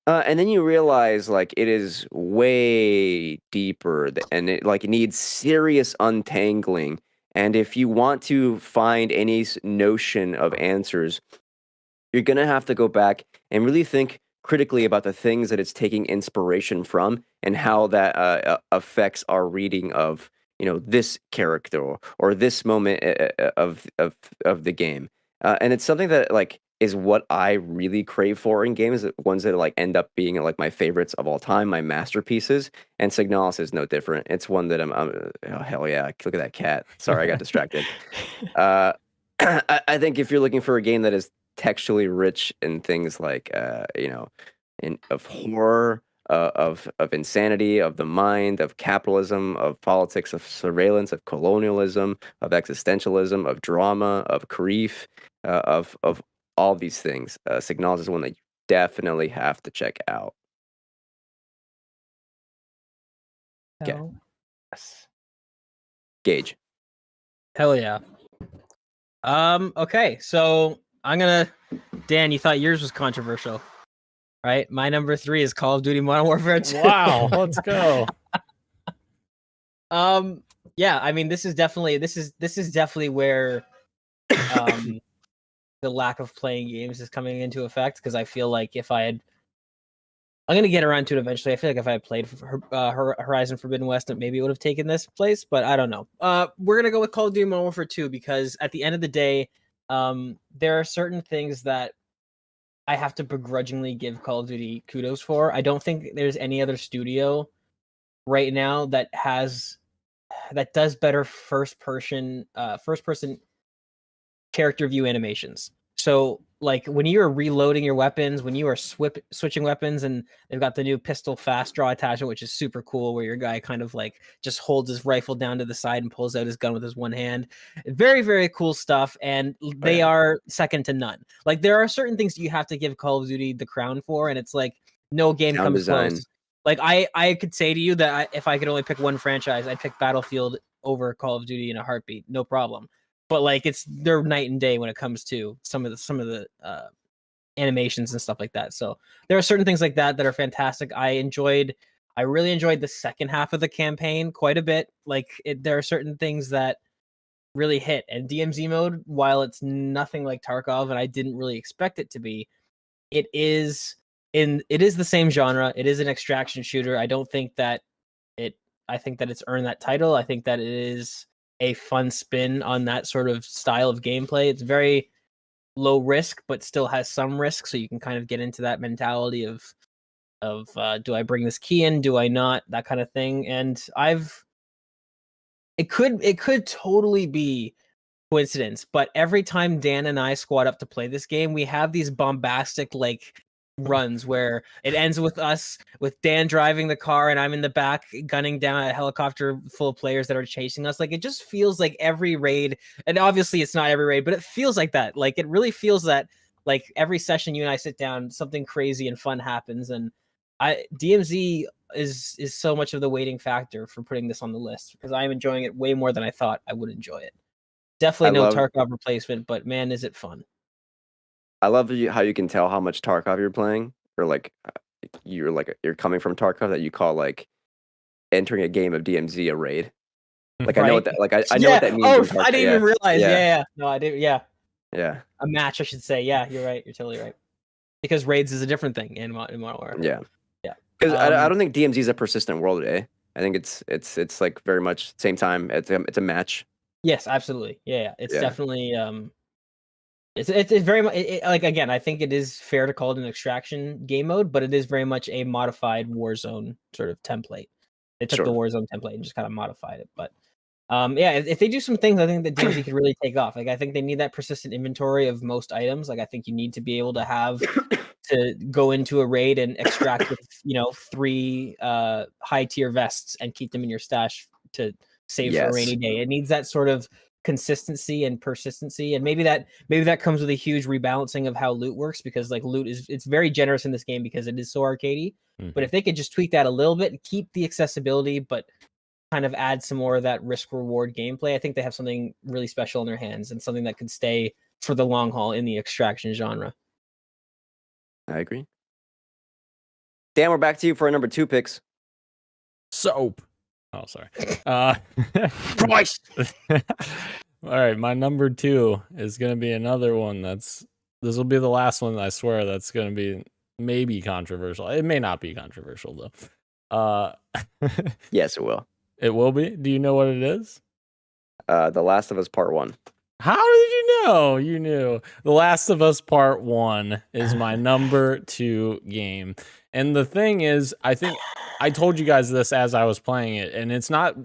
And then you realize, like, it is way deeper and it needs serious untangling. And if you want to find any notion of answers, you're going to have to go back and really think critically about the things that it's taking inspiration from and how that affects our reading of, this character or this moment of the game. And it's something that, like, is what I really crave for in games, ones that like end up being like my favorites of all time, my masterpieces. And Signalis is no different. It's one that I'm oh hell yeah, look at that cat. Sorry, I got distracted. I think if you're looking for a game that is textually rich in things like of horror, of insanity, of the mind, of capitalism, of politics, of surveillance, of colonialism, of existentialism, of drama, of grief, of all these things, Signalis is one that you definitely have to check out. Okay. Yes. Gage. Hell yeah. Okay, so Dan, you thought yours was controversial, right? My number 3 is Call of Duty Modern Warfare 2. Wow, let's go. Yeah, I mean, this is definitely where the lack of playing games is coming into effect, because I feel like I'm going to get around to it eventually. I feel like if I had played Horizon Forbidden West, maybe it would have taken this place, but I don't know. We're going to go with Call of Duty Modern Warfare 2 because at the end of the day, there are certain things that I have to begrudgingly give Call of Duty kudos for. I don't think there's any other studio right now that does better first person character view animations. So like when you are reloading your weapons, when you are switching weapons, and they've got the new pistol fast draw attachment, which is super cool, where your guy kind of like just holds his rifle down to the side and pulls out his gun with his one hand. Very, very cool stuff. And they are second to none. Like, there are certain things you have to give Call of Duty the crown for, and it's like no game comes close. Like, I could say to you that if I could only pick one franchise, I'd pick Battlefield over Call of Duty in a heartbeat, no problem. But like, they're night and day when it comes to some of the animations and stuff like that. So there are certain things like that are fantastic. I really enjoyed the second half of the campaign quite a bit. Like, there are certain things that really hit. And DMZ mode, while it's nothing like Tarkov, and I didn't really expect it to be, it is the same genre. It is an extraction shooter. I think that it's earned that title. I think that it is a fun spin on that sort of style of gameplay. It's very low risk, but still has some risk, so you can kind of get into that mentality of do I bring this key in? Do I not? That kind of thing. And it could totally be coincidence, but every time Dan and I squad up to play this game, we have these bombastic like runs where it ends with Dan driving the car and I'm in the back gunning down a helicopter full of players that are chasing us. Like, it just feels like every raid, and obviously it's not every raid, but it feels like that. Like, it really feels that like every session you and I sit down, something crazy and fun happens. And DMZ is so much of the waiting factor for putting this on the list, because I'm enjoying it way more than I thought I would enjoy it. Definitely no Tarkov replacement, but man, is it fun. I love how you can tell how much Tarkov you're playing, or like you're coming from Tarkov, that you call like entering a game of DMZ a raid. Like, right? I know what that I know what that means. Oh, I didn't even realize. Yeah. No, I did. Yeah. Yeah. A match, I should say. Yeah, you're right. You're totally right. Because raids is a different thing in Modern Warfare. Yeah. Yeah. Because I don't think DMZ is a persistent world today. I think it's like very much same time. It's a match. Yes, absolutely. Yeah. It's definitely It's very much like, again, I think it is fair to call it an extraction game mode, but it is very much a modified Warzone sort of template. They took the Warzone template and just kind of modified it. But yeah, if they do some things, I think that DMZ could really take off. Like, I think they need that persistent inventory of most items. Like, I think you need to be able to have to go into a raid and extract with, 3 high tier vests and keep them in your stash to save for a rainy day. It needs that sort of consistency and persistency, and maybe that comes with a huge rebalancing of how loot works, because like loot it's very generous in this game because it is so arcadey. But if they could just tweak that a little bit, keep the accessibility, but kind of add some more of that risk reward gameplay, I think they have something really special in their hands and something that could stay for the long haul in the extraction genre. I agree. Dan, we're back to you for our number 2 picks. Soap. Oh, sorry. Christ. All right, my number 2 is going to be another one this will be the last one, I swear, that's going to be maybe controversial. It may not be controversial, though. Yes, it will. It will be? Do you know what it is? The Last of Us Part 1. How did you know? You knew. The Last of Us Part 1 is my number 2 game. And the thing is, I think I told you guys this as I was playing it, and it's not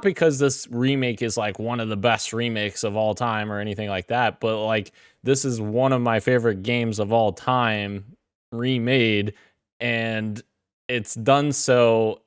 because this remake is like one of the best remakes of all time or anything like that, but like this is one of my favorite games of all time remade, and it's done so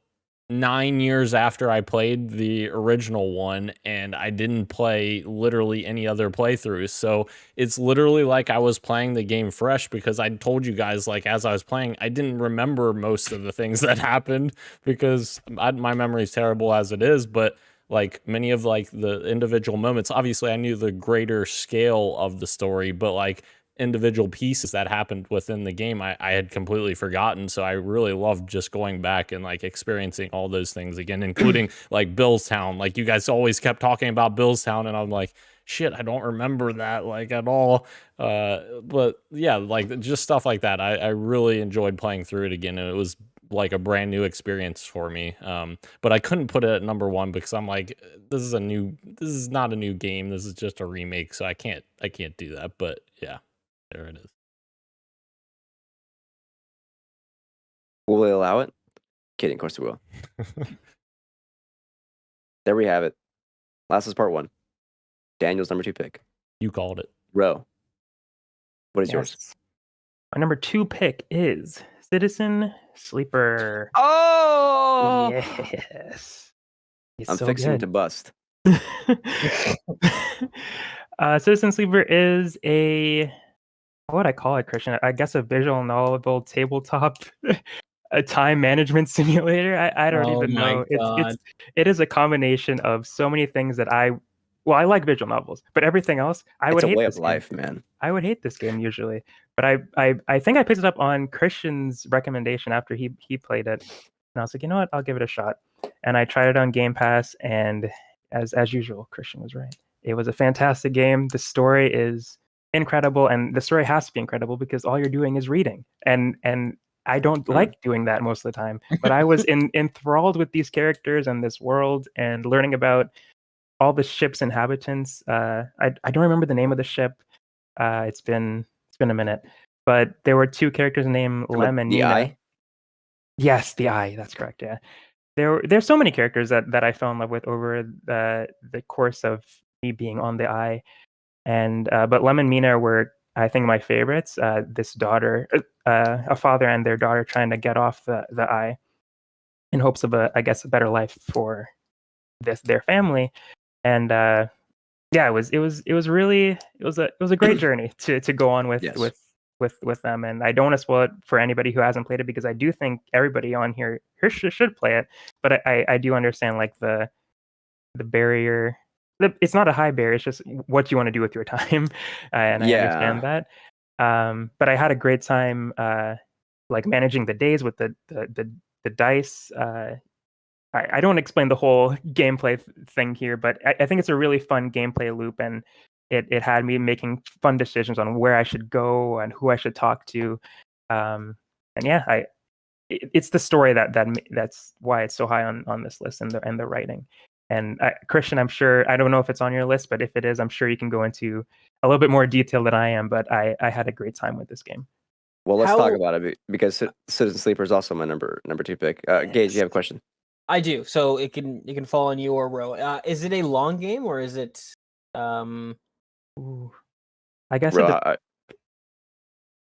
9 years after I played the original one, and I didn't play literally any other playthroughs. So it's literally like I was playing the game fresh, because I told you guys, like, as I was playing, I didn't remember most of the things that happened because my memory is terrible as it is. But like many of like the individual moments, obviously I knew the greater scale of the story, but like individual pieces that happened within the game I had completely forgotten. So I really loved just going back and like experiencing all those things again, including like Billstown. Like you guys always kept talking about Billstown, and I'm like, shit, I don't remember that like at all. But yeah, like just stuff like that. I really enjoyed playing through it again, and it was like a brand new experience for me. But I couldn't put it at number 1 because I'm like, this is not a new game. This is just a remake. So I can't do that. But yeah. There it is. Will they allow it? Kidding, of course we will. There we have it. Last is Part 1. Daniel's number 2 pick. You called it. Ro, what is yours? My number 2 pick is Citizen Sleeper. Oh! Yes. It's I'm so fixing good. to bust. Citizen Sleeper is what would I call it, Christian? I guess a visual novel tabletop a time management simulator. I don't even know. It is a combination of so many things that I like visual novels, but everything else I would hate. It's a way of life, man. I would hate this game usually, but I think I picked it up on Christian's recommendation after he played it, and I was like, you know what, I'll give it a shot. And I tried it on Game Pass, and as usual, Christian was right. It was a fantastic game. The story is incredible, and the story has to be incredible because all you're doing is reading, and I don't like doing that most of the time, but I was enthralled with these characters and this world and learning about all the ship's inhabitants. I don't remember the name of the ship. It's been a minute, but there were 2 characters named Lem and Nina. Eye? Yes, the Eye. That's correct. Yeah, there's so many characters that I fell in love with over the course of me being on the Eye. And but Lem and Mina were, I think, my favorites. This daughter, a father and their daughter trying to get off the Eye in hopes of a better life for their family. And yeah, it was a great journey to go on with them. And I don't want to spoil it for anybody who hasn't played it, because I do think everybody on here should play it. But I do understand like the barrier. It's not a high barrier. It's just what you want to do with your time, and I understand that. But I had a great time, like managing the days with the dice. I don't explain the whole gameplay thing here, but I think it's a really fun gameplay loop, and it had me making fun decisions on where I should go and who I should talk to. And yeah, it's the story that's why it's so high on this list, and the writing. And Christian, I'm sure, I don't know if it's on your list, but if it is, I'm sure you can go into a little bit more detail than I am. But I had a great time with this game. Well, let's talk about it because Citizen Sleeper is also my number 2 pick. Gage, you have a question? I do. So it can fall on you or Ro. Is it a long game or is it? Ooh. I guess Ro,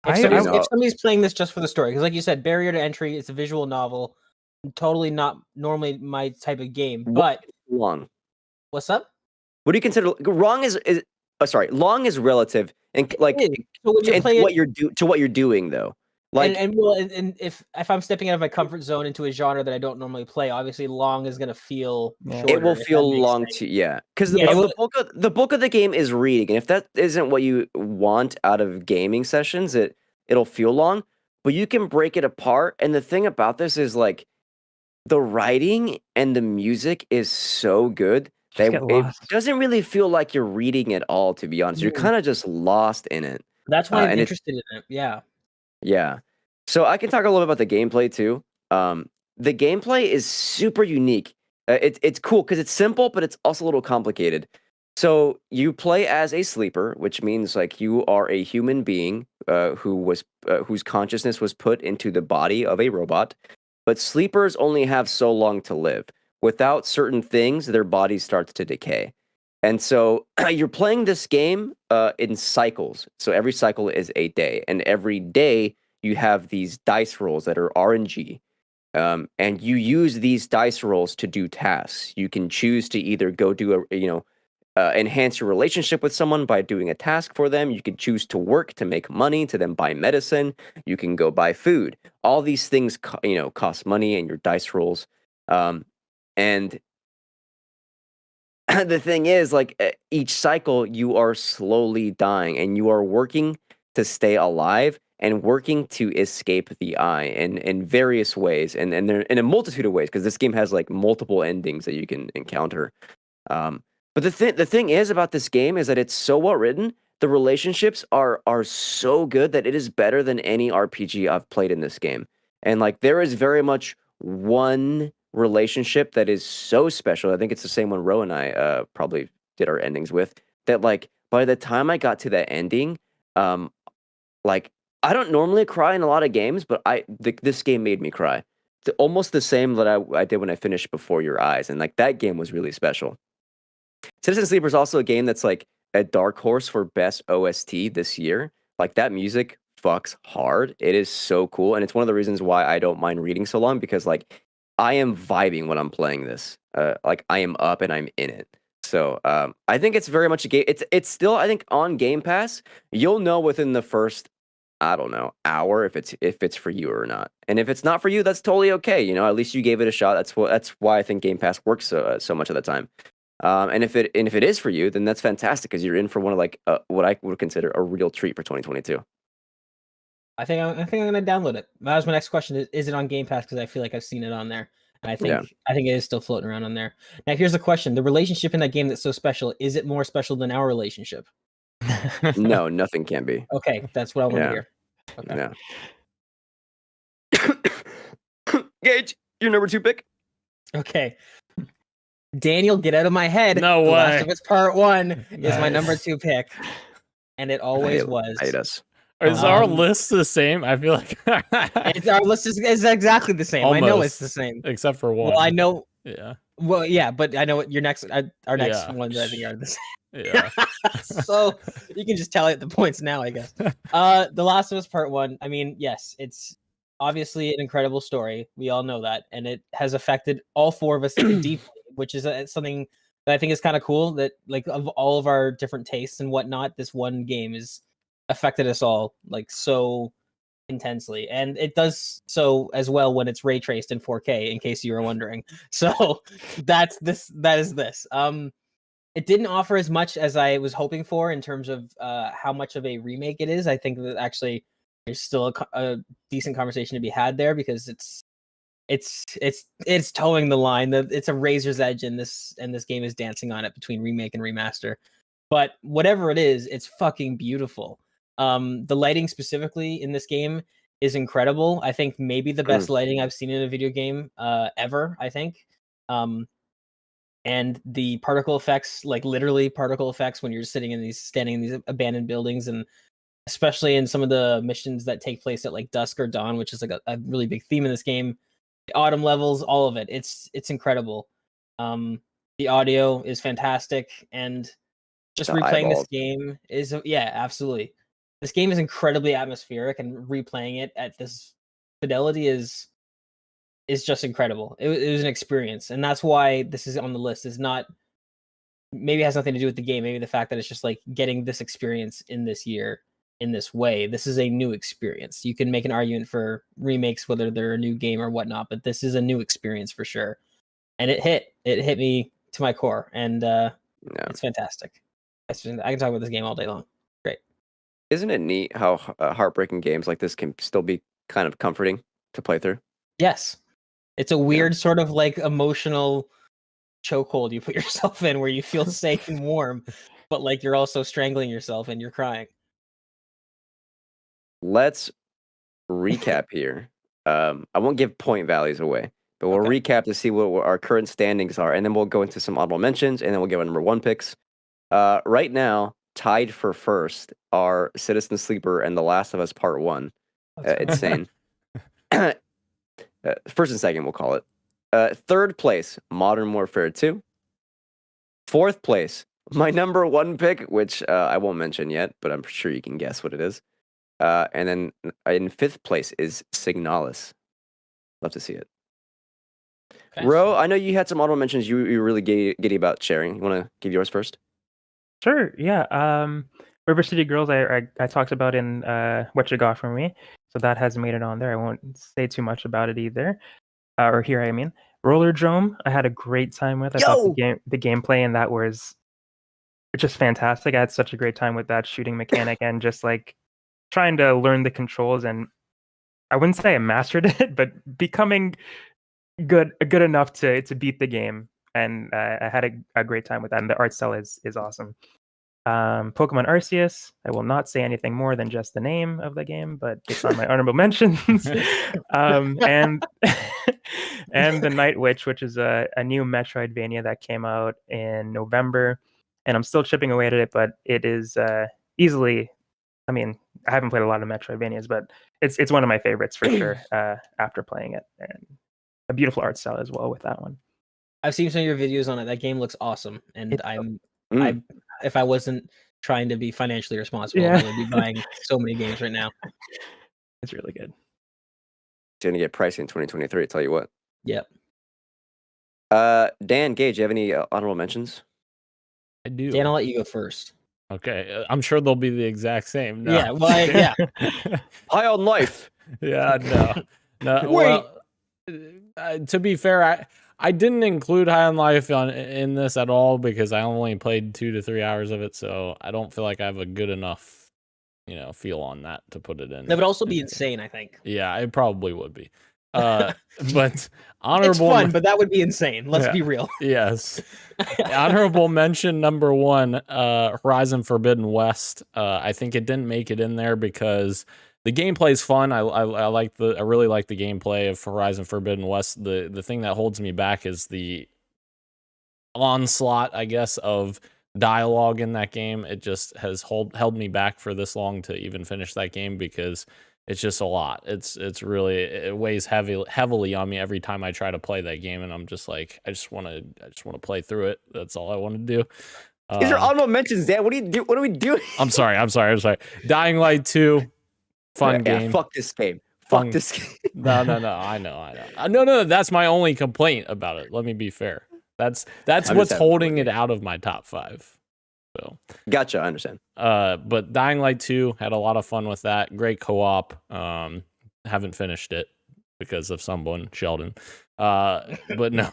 if somebody's playing this just for the story, because like you said, barrier to entry, it's a visual novel, totally not normally my type of game. But long. What's up? What do you consider wrong? Long is relative, and like so when to what you're doing though. Like and if I'm stepping out of my comfort zone into a genre that I don't normally play, obviously long is gonna feel shorter. It will feel long because the bulk of the game is reading, and if that isn't what you want out of gaming sessions, it'll feel long. But you can break it apart, and the thing about this is like the writing and the music is so good that it doesn't really feel like you're reading at all. To be honest, you're kind of just lost in it. That's why I'm interested in it. Yeah. Yeah. So I can talk a little bit about the gameplay too. The gameplay is super unique. It's cool because it's simple, but it's also a little complicated. So you play as a sleeper, which means like you are a human being whose consciousness was put into the body of a robot. But sleepers only have so long to live. Without certain things, their body starts to decay. And so you're playing this game in cycles. So every cycle is a day. And every day you have these dice rolls that are RNG. And you use these dice rolls to do tasks. You can choose to either go do enhance your relationship with someone by doing a task for them. You could choose to work to make money, to then buy medicine. You can go buy food. All these things, cost money, and your dice rolls. And the thing is, like each cycle, you are slowly dying, and you are working to stay alive and working to escape the eye in various ways, and they're in a multitude of ways because this game has like multiple endings that you can encounter. But the thing is about this game is that it's so well written. The relationships are so good that it is better than any RPG I've played in this game. And like there is very much one relationship that is so special. I think it's the same one Ro and I probably did our endings with. That like by the time I got to that ending, like I don't normally cry in a lot of games, but this game made me cry. Almost the same that I did when I finished Before Your Eyes, and like that game was really special. Citizen Sleeper is also a game that's like a dark horse for best OST this year. Like that music fucks hard. It is so cool, and it's one of the reasons why I don't mind reading so long because like I am vibing when I'm playing this. Like I am up and I'm in it. So I think it's very much a game. It's still I think on Game Pass. You'll know within the first hour if it's for you or not. And if it's not for you, that's totally okay. At least you gave it a shot. That's why I think Game Pass works so much of the time. And if it is for you, then that's fantastic because you're in for one of like what I would consider a real treat for 2022. I think I'm gonna download it. That was my next question. Is it on Game Pass? Because I feel like I've seen it on there, and I think it is still floating around on there. Now here's the question: the relationship in that game that's so special, is it more special than our relationship? No, nothing can be. Okay, that's what I want to hear. Okay. Yeah. Gage, your number 2 pick. Okay. Daniel, get out of my head. No way. The Last of Us Part 1 is my number 2 pick. And it always was. I hate us. Is our list the same? I feel like our list is exactly the same. Almost, I know it's the same. Except for one. Well, I know. Yeah. Well, yeah, but I know what your next, our next ones I think are the same. Yeah. So you can just tally up the points now, I guess. The Last of Us Part 1. I mean, yes, it's obviously an incredible story. We all know that, and it has affected all 4 of us deeply, which is something that I think is kind of cool. That like of all of our different tastes and whatnot, this one game has affected us all like so intensely, and it does so as well when it's ray traced in 4K. In case you were wondering, so that is this. It didn't offer as much as I was hoping for in terms of how much of a remake it is. I think that actually there's still a decent conversation to be had there because it's towing the line. It's a razor's edge, and this game is dancing on it between remake and remaster. But whatever it is, it's fucking beautiful. The lighting specifically in this game is incredible. I think maybe the best lighting I've seen in a video game ever. I think. and the particle effects, like literally particle effects when you're standing in these abandoned buildings, and especially in some of the missions that take place at like dusk or dawn, which is like a really big theme in this game. The autumn levels, all of it, it's incredible. The audio is fantastic, and just The replaying eyeballs. this game is absolutely. This game is incredibly atmospheric, and replaying it at this fidelity is just incredible. It was an experience, and that's why this is on the list. Is not maybe it has nothing to do with the game. Maybe the fact that it's just like getting this experience in this year in this way. This is a new experience. You can make an argument for remakes, whether they're a new game or whatnot, but this is a new experience for sure. And it hit me to my core, and it's fantastic. I can talk about this game all day long. Great. Isn't it neat how heartbreaking games like this can still be kind of comforting to play through? Yes. It's a weird sort of like emotional chokehold you put yourself in where you feel safe and warm, but like you're also strangling yourself and you're crying. Let's recap here. I won't give point values away, but we'll recap to see what our current standings are, and then we'll go into some honorable mentions, and then we'll give our number 1 picks. Right now, tied for first are Citizen Sleeper and The Last of Us Part 1. Insane. First and second, we'll call it. Third place, Modern Warfare 2. Fourth place, my number 1 pick, which I won't mention yet, but I'm sure you can guess what it is. And then in 5th place is Signalis. Love to see it. Okay. Ro, I know you had some honorable mentions you were really giddy about sharing. You want to give yours first? Sure, yeah. River City Girls, I talked about in What You Got From Me, so that has made it on there. I won't say too much about it either. Or here, I mean. Rollerdrome, I had a great time with. I thought the gameplay in that was just fantastic. I had such a great time with that shooting mechanic and just like trying to learn the controls, and I wouldn't say I mastered it, but becoming good enough to beat the game. And I had a great time with that, and the art style is awesome. Pokemon Arceus, I will not say anything more than just the name of the game, but it's on my honorable mentions. And the Night Witch, which is a new Metroidvania that came out in November, and I'm still chipping away at it, but it is easily, I mean, I haven't played a lot of Metroidvanias, but it's one of my favorites for sure after playing it, and a beautiful art style as well with that one. I've seen some of your videos on it. That game looks awesome, and I if I wasn't trying to be financially responsible, I would be buying so many games right now. It's really good. It's going to get pricey in 2023, I'll tell you what. Yep. Dan, Gage, do you have any honorable mentions? I do. Dan, I'll let you go first. Okay, I'm sure they'll be the exact same. No. Yeah, well, yeah. High on Life. Yeah, no. Wait. Well, to be fair, I didn't include High on Life in this at all because I only played 2 to 3 hours of it, so I don't feel like I have a good enough, feel on that to put it in. That would also be insane, I think. Yeah, it probably would be. But honorable. It's fun, but that would be insane. Let's be real. Yes. Honorable mention number 1, Horizon Forbidden West. I think it didn't make it in there because the gameplay is fun. I really like the gameplay of Horizon Forbidden West. The thing that holds me back is the onslaught, I guess, of dialogue in that game. It just has held me back for this long to even finish that game because it's just a lot. It's really, it weighs heavily on me every time I try to play that game, and I'm just like, I just want to play through it. That's all I want to do. These are honorable mentions, Dan. What are we doing? I'm sorry. Dying Light 2. Fun game. Fuck this game. Fuck this game. No. I know. No. That's my only complaint about it. Let me be fair. That's what's holding it out of my top 5. So gotcha. I understand. But Dying Light 2 had a lot of fun with that. Great co-op. Haven't finished it because of someone, Sheldon. But no,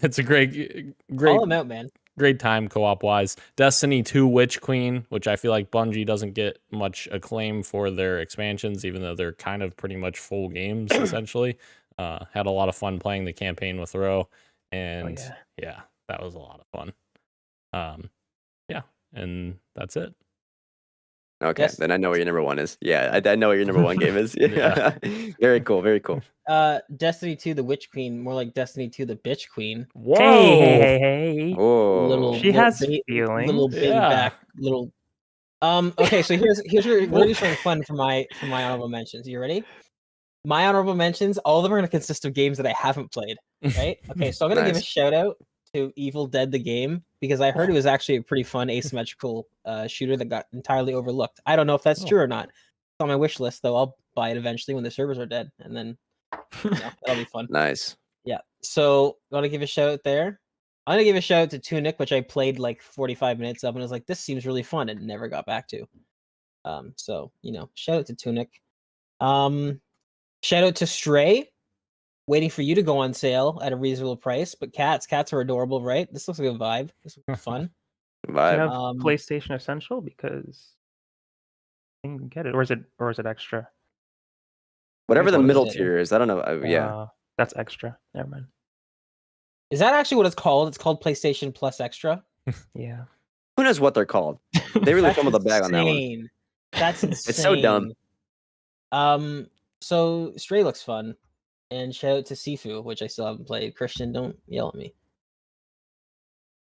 it's a great. Call him out, man. Great time co-op wise. Destiny 2 Witch Queen, which I feel like Bungie doesn't get much acclaim for their expansions, even though they're kind of pretty much full games essentially. Had a lot of fun playing the campaign with Ro, and yeah, that was a lot of fun. Yeah, and that's it. Okay, Yes. then I know where your number one is. Yeah, I know what your number one game is. Yeah. Very cool. Very cool. Destiny 2 the Witch Queen, more like Destiny 2 the Bitch Queen. Whoa. Hey. Oh, She has feelings. little baby Yeah. back, little. Okay, so here's we're gonna do something fun for my honorable mentions. You ready? My honorable mentions, all of them are gonna consist of games that I haven't played. Right? Okay, so I'm gonna give a Nice. shout out to Evil Dead the game because I heard it was actually a pretty fun asymmetrical shooter that got entirely overlooked. I don't know if that's Oh. true or not. It's on my wish list though. I'll buy it eventually when the servers are dead, and then that'll be fun. Nice. Yeah. So I want to give a shout out there. I'm gonna give a shout out to Tunic, which I played like 45 minutes of, and I was like, this seems really fun, and never got back to. So shout out to Tunic. Shout out to Stray, waiting for you to go on sale at a reasonable price. But cats are adorable, right? This looks like a vibe. This looks fun. Do you Vibe. have PlayStation Essential? Because you can get it, or is it extra? Whatever the What is middle it? tier is, I don't know. Yeah. That's extra. Never mind. Is that actually what it's called? It's called PlayStation Plus Extra. Yeah. Who knows what they're called? They really That's come with a bag on that one. insane. That's insane. It's so dumb. So Stray looks fun, and shout out to Sifu, which I still haven't played. Christian, don't yell at me.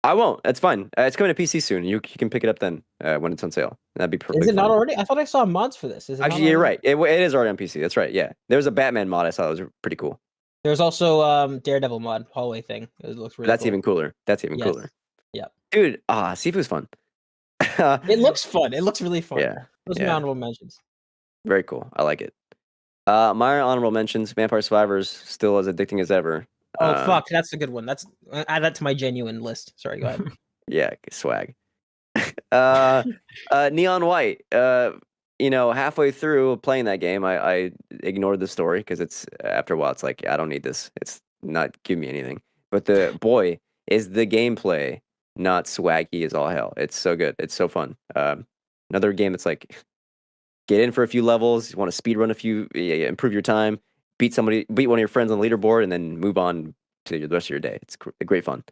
I won't. That's fine. It's coming to PC soon. You can pick it up then when it's on sale. That'd be perfect. Is it not already? I thought I saw mods for this. Is it Actually, not you're already? right. It is already on PC. That's right. Yeah. There was a Batman mod I saw. It was pretty cool. There's also Daredevil mod hallway thing. It looks really. That's cool. even cooler. That's even Yes. cooler. Yeah. Dude, Sifu's fun. It looks fun. It looks really fun. Yeah. Those are my honorable mentions. Very cool. I like it. My honorable mentions: Vampire Survivors, still as addicting as ever. Oh fuck, that's a good one. That's add that to my genuine list. Sorry, go ahead. Yeah, swag. Neon White. Halfway through playing that game, I ignored the story because it's after a while it's like I don't need this. It's not giving me anything. But the gameplay not swaggy as all hell. It's so good. It's so fun. Another game that's like get in for a few levels. You want to speed run a few, improve your time, beat one of your friends on the leaderboard, and then move on to the rest of your day. It's great fun.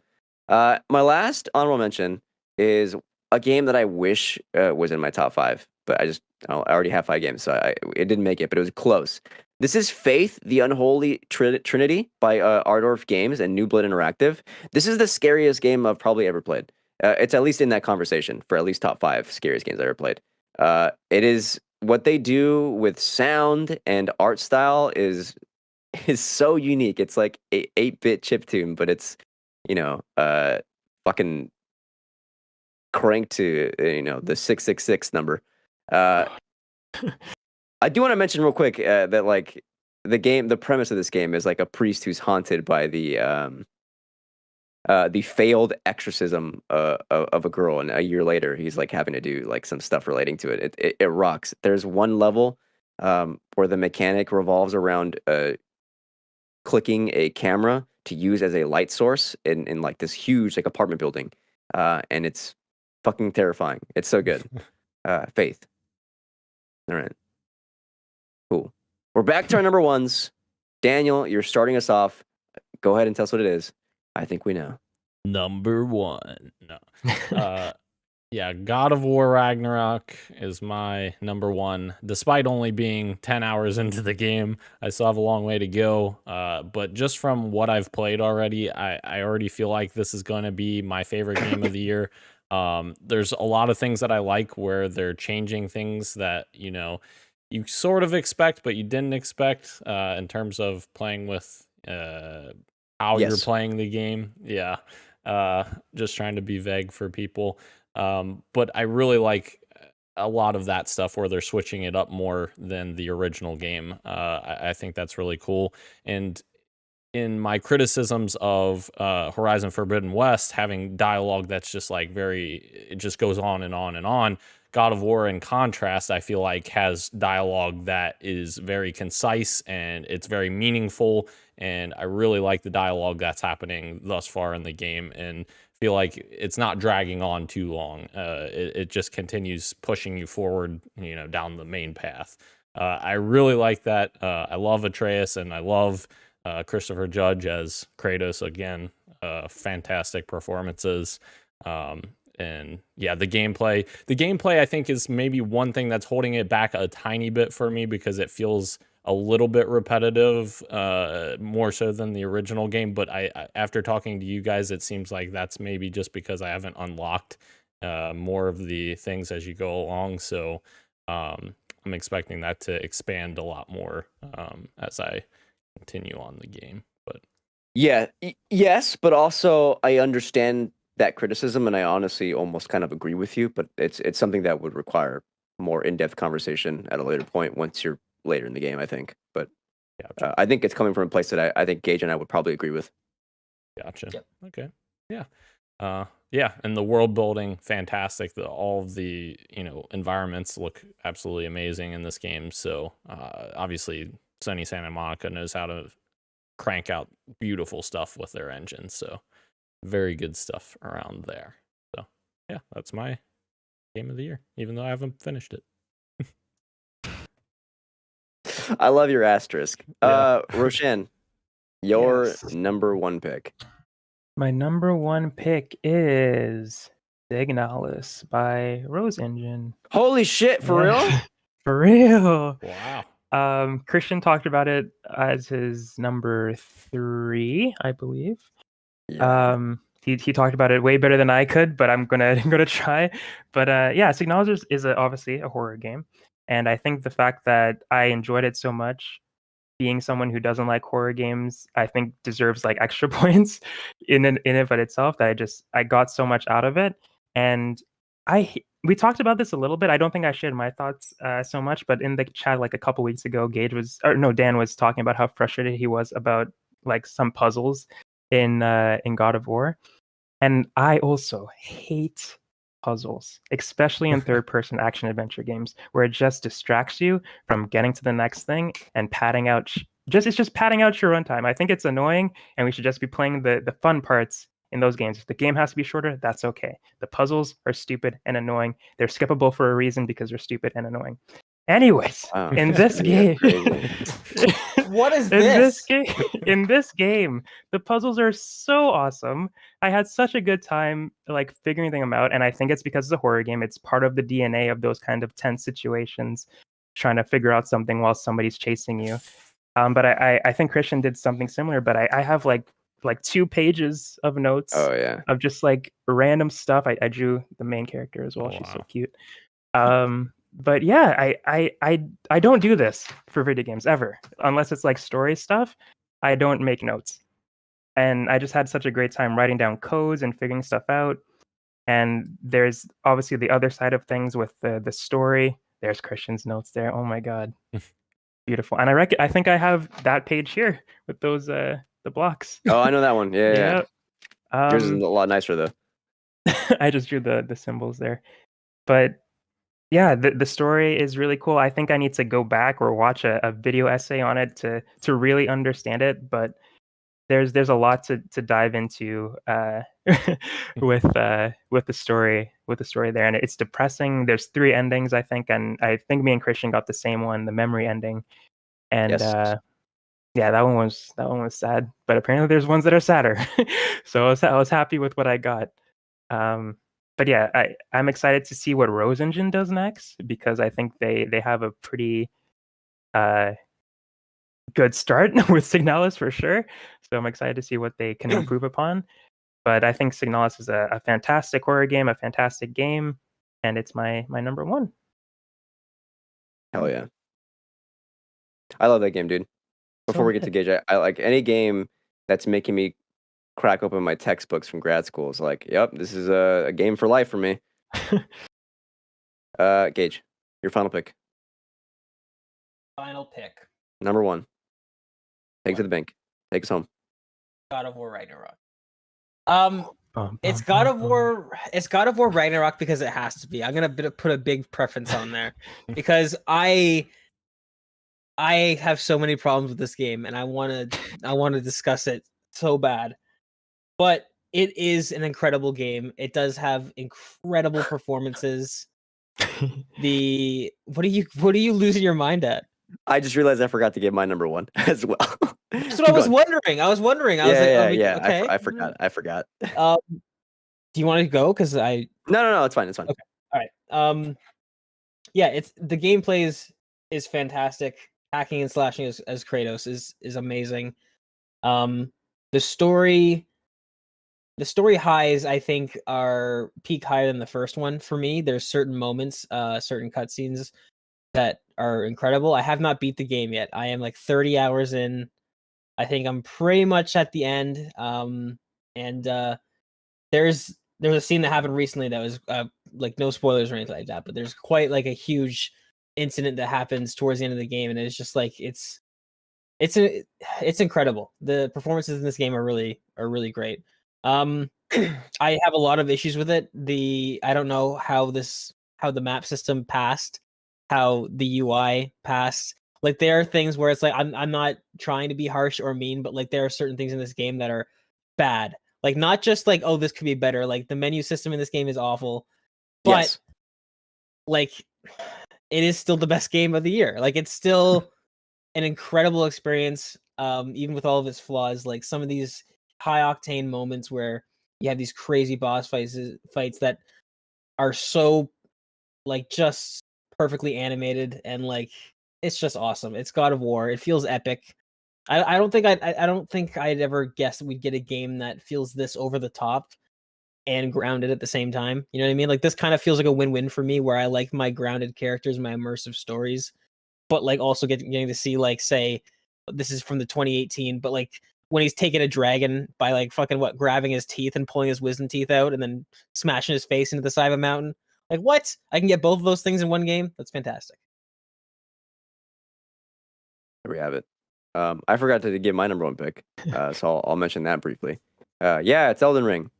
My last honorable mention is a game that I wish was in my top 5, but I already have 5 games, so it didn't make it, but it was close. This is Faith, the Unholy Trinity by Ardorf Games and New Blood Interactive. This is the scariest game I've probably ever played. It's at least in that conversation for at least top 5 scariest games I ever played. It is what they do with sound and art style is so unique. It's like 8-bit chiptune, but it's fucking cranked to the 666 number. I do want to mention real quick that like the premise of this game is like a priest who's haunted by the failed exorcism of a girl, and a year later he's like having to do like some stuff relating to it. It rocks. There's one level where the mechanic revolves around clicking a camera to use as a light source in like this huge like apartment building, and it's fucking terrifying. It's so good. Faith. All right. Cool. We're back to our number ones. Daniel, you're starting us off. Go ahead and tell us what it is. I think we know. Number 1. No. Yeah, God of War Ragnarok is my number 1. Despite only being 10 hours into the game, I still have a long way to go. But just from what I've played already, I already feel like this is going to be my favorite game of the year. There's a lot of things that I like where they're changing things that, you sort of expect, but you didn't expect in terms of playing with how you're playing the game. Yeah. Just trying to be vague for people. But I really like a lot of that stuff where they're switching it up more than the original game. I think that's really cool. And in my criticisms of Horizon Forbidden West having dialogue that's just like it just goes on and on and on, God of War, in contrast, I feel like has dialogue that is very concise and it's very meaningful. And I really like the dialogue that's happening thus far in the game, and feel like it's not dragging on too long. It just continues pushing you forward, down the main path. I really like that. I love Atreus, and I love Christopher Judge as Kratos again. Fantastic performances. And yeah, the gameplay I think is maybe one thing that's holding it back a tiny bit for me, because it feels a little bit repetitive, more so than the original game. But I after talking to you guys, it seems like that's maybe just because I haven't unlocked more of the things as you go along. So I'm expecting that to expand a lot more as I continue on the game. But yes, but also I understand that criticism, and I honestly almost kind of agree with you. But it's something that would require more in-depth conversation at a later point once you're later in the game, I think. But gotcha. I think it's coming from a place that I think Gage and I would probably agree with. Gotcha. Yep. Okay. Yeah. Yeah, and the world building, fantastic. All of the environments look absolutely amazing in this game. So obviously, Sony Santa Monica knows how to crank out beautiful stuff with their engine. So very good stuff around there. So yeah, that's my game of the year, even though I haven't finished it. I love your asterisk. Yeah. Roshan, your Yes. number one pick. My number one pick is Signalis by Rose Engine. Holy shit, for real? For real. Wow. Christian talked about it as his number 3, I believe. Yeah. He talked about it way better than I could, but I'm gonna try. But yeah, Signalis is obviously a horror game, and I think the fact that I enjoyed it so much, being someone who doesn't like horror games, I think deserves like extra points in it by itself. That I got so much out of it, and we talked about this a little bit. I don't think I shared my thoughts so much, but in the chat like a couple weeks ago, Dan was talking about how frustrated he was about like some puzzles in God of War, and I also hate puzzles, especially in third-person action adventure games, where it just distracts you from getting to the next thing and padding out. It's just padding out your runtime. I think it's annoying, and we should just be playing the fun parts in those games. If the game has to be shorter, that's okay. The puzzles are stupid and annoying. They're skippable for a reason because they're stupid and annoying. Anyways, Wow. in this game, What is this? In this game, the puzzles are so awesome. I had such a good time like figuring them out, and I think it's because it's a horror game. It's part of the DNA of those kind of tense situations, trying to figure out something while somebody's chasing you. But I think Christian did something similar. But I have like 2 pages of notes Oh yeah. of just like random stuff. I drew the main character as well. Oh, She's so wow. cute. But yeah, I don't do this for video games ever, unless it's like story stuff. I don't make notes, and I just had such a great time writing down codes and figuring stuff out. And there's obviously the other side of things with the story. There's Christian's notes there. Oh my god, beautiful. And I think I have that page here with those the blocks. Oh, I know that one. Yeah. Yours is a lot nicer though. I just drew the symbols there, but yeah, the story is really cool. I think I need to go back or watch a video essay on it to really understand it. But there's a lot to dive into with the story there, and it's depressing. There's 3 endings, I think, and I think me and Christian got the same one, the memory ending. And Yes. yeah, that one was sad. But apparently there's ones that are sadder. So I was happy with what I got. But yeah, I'm excited to see what Rose Engine does next, because I think they have a pretty good start with Signalis for sure. So I'm excited to see what they can improve upon. But I think Signalis is a fantastic horror game, a fantastic game, and it's my number 1. Hell yeah. I love that game, dude. Before we get to Gage, I like any game that's making me crack open my textbooks from grad school. It's like, yep, this is a game for life for me. Gage, your final pick. Final pick. Number 1. Take it to the bank. Take us home. God of War Ragnarok. It's God of War. It's God of War Ragnarok because it has to be. I'm gonna put a big preference on there because I have so many problems with this game, and I want to discuss it so bad. But it is an incredible game. It does have incredible performances. What are you losing your mind at? I just realized I forgot to give my number 1 as well. That's what I was wondering. I was wondering. I was like, yeah. okay. I forgot. Do you want to go? Because I No, it's fine. It's fine. Okay. All right. Yeah, it's the gameplay is fantastic. Hacking and slashing as Kratos is amazing. The story highs I think are peak higher than the first one for me. There's certain moments, certain cutscenes that are incredible. I have not beat the game yet. I am like 30 hours in. I think I'm pretty much at the end. And there's a scene that happened recently that was like no spoilers or anything like that, but there's quite like a huge incident that happens towards the end of the game, and it's just like it's incredible. The performances in this game are really great. I have a lot of issues with it. I don't know how the map system passed, how the UI passed. Like there are things where it's like I'm not trying to be harsh or mean, but like there are certain things in this game that are bad. Like not just like, oh, this could be better. Like the menu system in this game is awful, but Yes. like it is still the best game of the year. Like it's still an incredible experience, even with all of its flaws. Like some of these high octane moments where you have these crazy boss fights that are so like just perfectly animated, and like it's just awesome. It's God of War. It feels epic. I don't think I'd ever guessed we'd get a game that feels this over the top and grounded at the same time. You know what I mean? Like this kind of feels like a win-win for me, where I like my grounded characters, my immersive stories, but like also getting to see, like, say this is from the 2018, but like when he's taking a dragon by like fucking grabbing his teeth and pulling his wisdom teeth out and then smashing his face into the side of a mountain. Like what? I can get both of those things in one game? That's fantastic. There we have it. I forgot to give my number one pick, so I'll mention that briefly. Yeah, it's Elden Ring.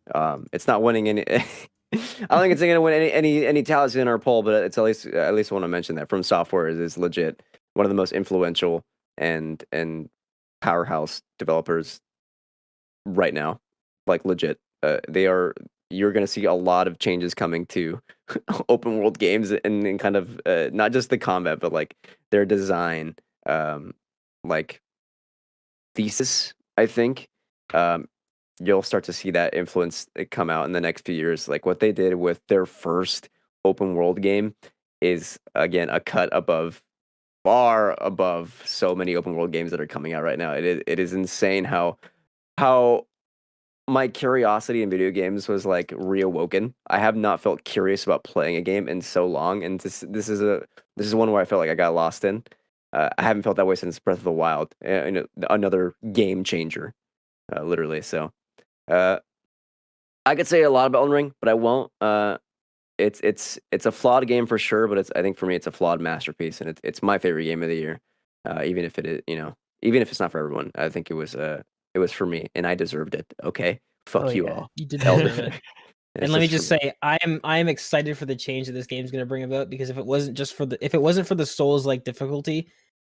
It's not winning any. I don't think it's going to win any tallies in our poll, but it's at least I want to mention that From Software is legit one of the most influential and powerhouse developers right now. Like legit, they are. You're going to see a lot of changes coming to open world games and kind of not just the combat, but like their design, like thesis. I think you'll start to see that influence come out in the next few years. Like what they did with their first open world game is again a cut above, far above so many open world games that are coming out right now. It is insane how my curiosity in video games was like reawoken. I have not felt curious about playing a game in so long, and this is one where I felt like I got lost in. I haven't felt that way since Breath of the Wild, another game changer, literally. So, I could say a lot about Elden Ring, but I won't. It's a flawed game for sure, but I think for me it's a flawed masterpiece, and it's my favorite game of the year. Even if it is, even if it's not for everyone, I think it was for me, and I deserved it. Okay, fuck you all. You did deserve it. And let me just for me. say, I am excited for the change that this game's going to bring about, because if it wasn't for the Souls like difficulty,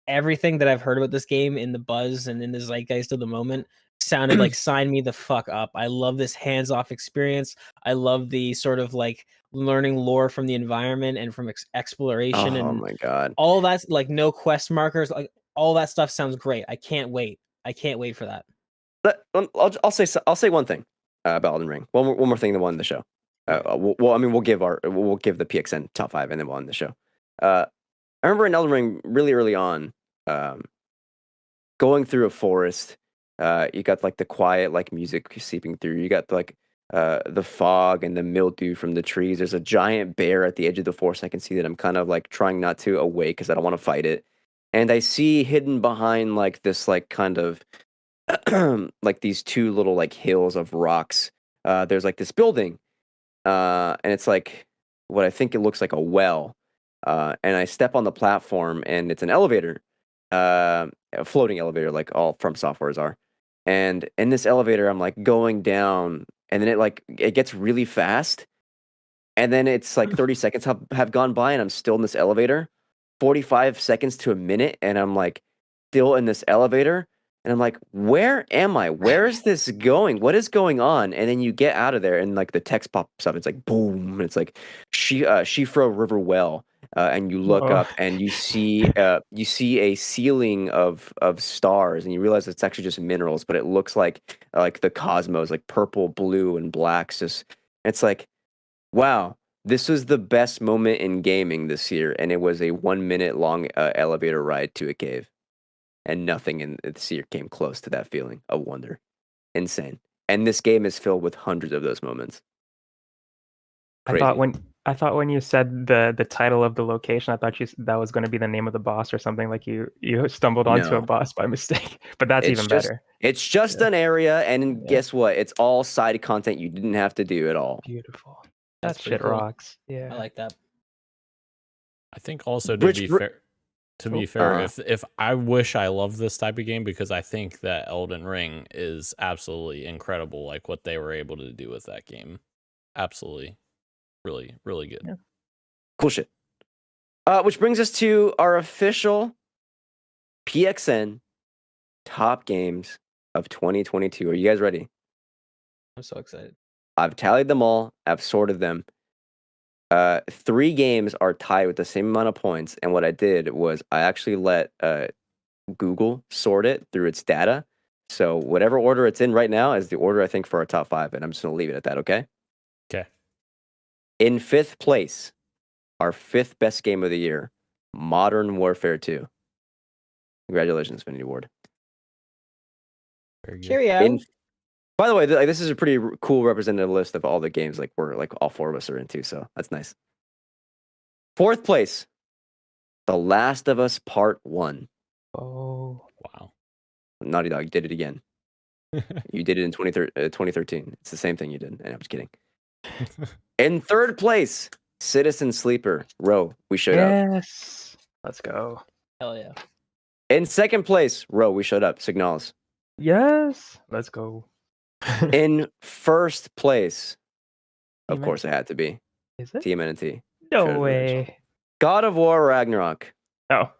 everything that I've heard about this game in the buzz and in the zeitgeist of the moment sounded like sign me the fuck up. I love this hands-off experience. I love the sort of like learning lore from the environment and from exploration Oh and my god. all that's like no quest markers. Like all that stuff sounds great. I can't wait. I can't wait for that. I'll say one thing about Elden Ring. One more thing than one in the show. We'll give the PXN top 5 and then we'll end the show. I remember in Elden Ring really early on, going through a forest. You got like the quiet like music seeping through. You got like the fog and the mildew from the trees. There's a giant bear at the edge of the forest. I can see that. I'm kind of like trying not to awake because I don't want to fight it. And I see hidden behind like this like kind of like these two little like hills of rocks. There's like this building, and it's like what I think it looks like a well. And I step on the platform, and it's an elevator, a floating elevator, like all From Softwares are. And in this elevator, I'm like going down, and then it gets really fast, and then it's like 30 seconds have gone by, and I'm still in this elevator. 45 seconds to a minute, and I'm like still in this elevator. And I'm like, where am I? Where is this going? What is going on? And then you get out of there, and like the text pops up. It's like boom, and it's like Shifro River Well, and you look up and you see a ceiling of stars, and you realize it's actually just minerals, but it looks like the cosmos, like purple, blue, and blacks. It's like Wow, this was the best moment in gaming this year, and it was a 1 minute long elevator ride to a cave, and nothing in this year came close to that feeling of wonder. Insane. And this game is filled with hundreds of those moments. Crazy. I thought when you said the title of the location, I thought that was going to be the name of the boss or something, like you stumbled onto No. a boss by mistake. But that's It's even just- better. It's just an area, and guess what? It's all side content you didn't have to do at all. Beautiful. That's That pretty shit cool. rocks. Yeah. I like that. I think also to Which be br- fair, Uh-huh. if I wish I loved this type of game, because I think that Elden Ring is absolutely incredible, like what they were able to do with that game. Absolutely, really, really good. Yeah. Cool shit. Which brings us to our official PXN top games of 2022. Are you guys ready? I'm so excited. I've tallied them all. I've sorted them. 3 games are tied with the same amount of points, and what I did was I actually let Google sort it through its data. So whatever order it's in right now is the order I think for our top 5, and I'm just gonna leave it at that. Okay. Okay. In 5th place, our 5th best game of the year, Modern Warfare 2. Congratulations, Infinity Ward. Very good. Cheerio. By the way, this is a pretty cool representative list of all the games like we're like all 4 of us are into, so that's nice. 4th place, The Last of Us Part 1. Oh. Wow. Naughty Dog did it again. You did it in 2013. It's the same thing you did. And I'm just kidding. In 3rd place, Citizen Sleeper. Row, we showed up. Yes. Let's go. Hell yeah. In 2nd place, Row, we showed up. Signals. Yes. Let's go. In 1st place, of TMNT. course it had to be Is it? TMNT. No Should've been original. way. God of War Ragnarok. Oh.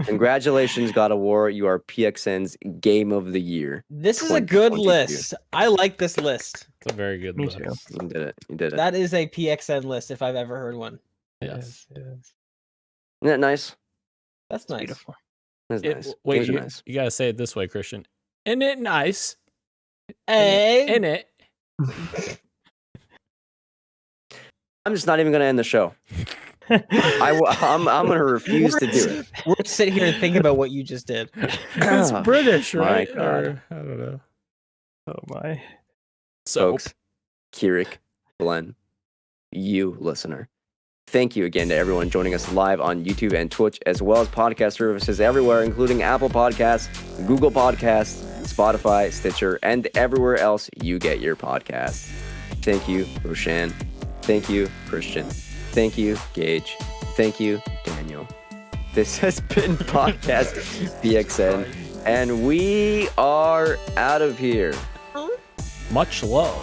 Congratulations, God of War. You are PXN's Game of the Year. This is a good 2022. list. I like this list. It's a very good Me list. too. You did it. You did it. That is a PXN list if I've ever heard one. Yes. Yes. Isn't that nice? That's nice. Beautiful. That's It- nice. wait, Games are you, nice. you gotta say it this way, Christian. Isn't it nice? Hey. In it. I'm just not even going to end the show. I'm going to refuse to do it. We're sitting here and thinking about what you just did. It's Oh, British, my right? God. Or, I don't know. Oh my. So, Folks, Kirik, Glenn, you listener. Thank you again to everyone joining us live on YouTube and Twitch, as well as podcast services everywhere, including Apple Podcasts, Google Podcasts, Spotify, Stitcher, and everywhere else you get your podcasts. Thank you, Roshan. Thank you, Christian. Thank you, Gage. Thank you, Daniel. This has been Podcast PXN, and we are out of here. much love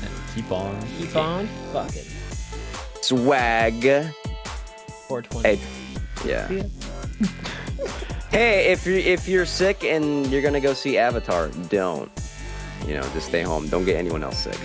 and keep on. Keep on fucking. Swag. 420. Hey, yeah. Hey, if you're sick and you're gonna go see Avatar, don't. Just stay home. Don't get anyone else sick.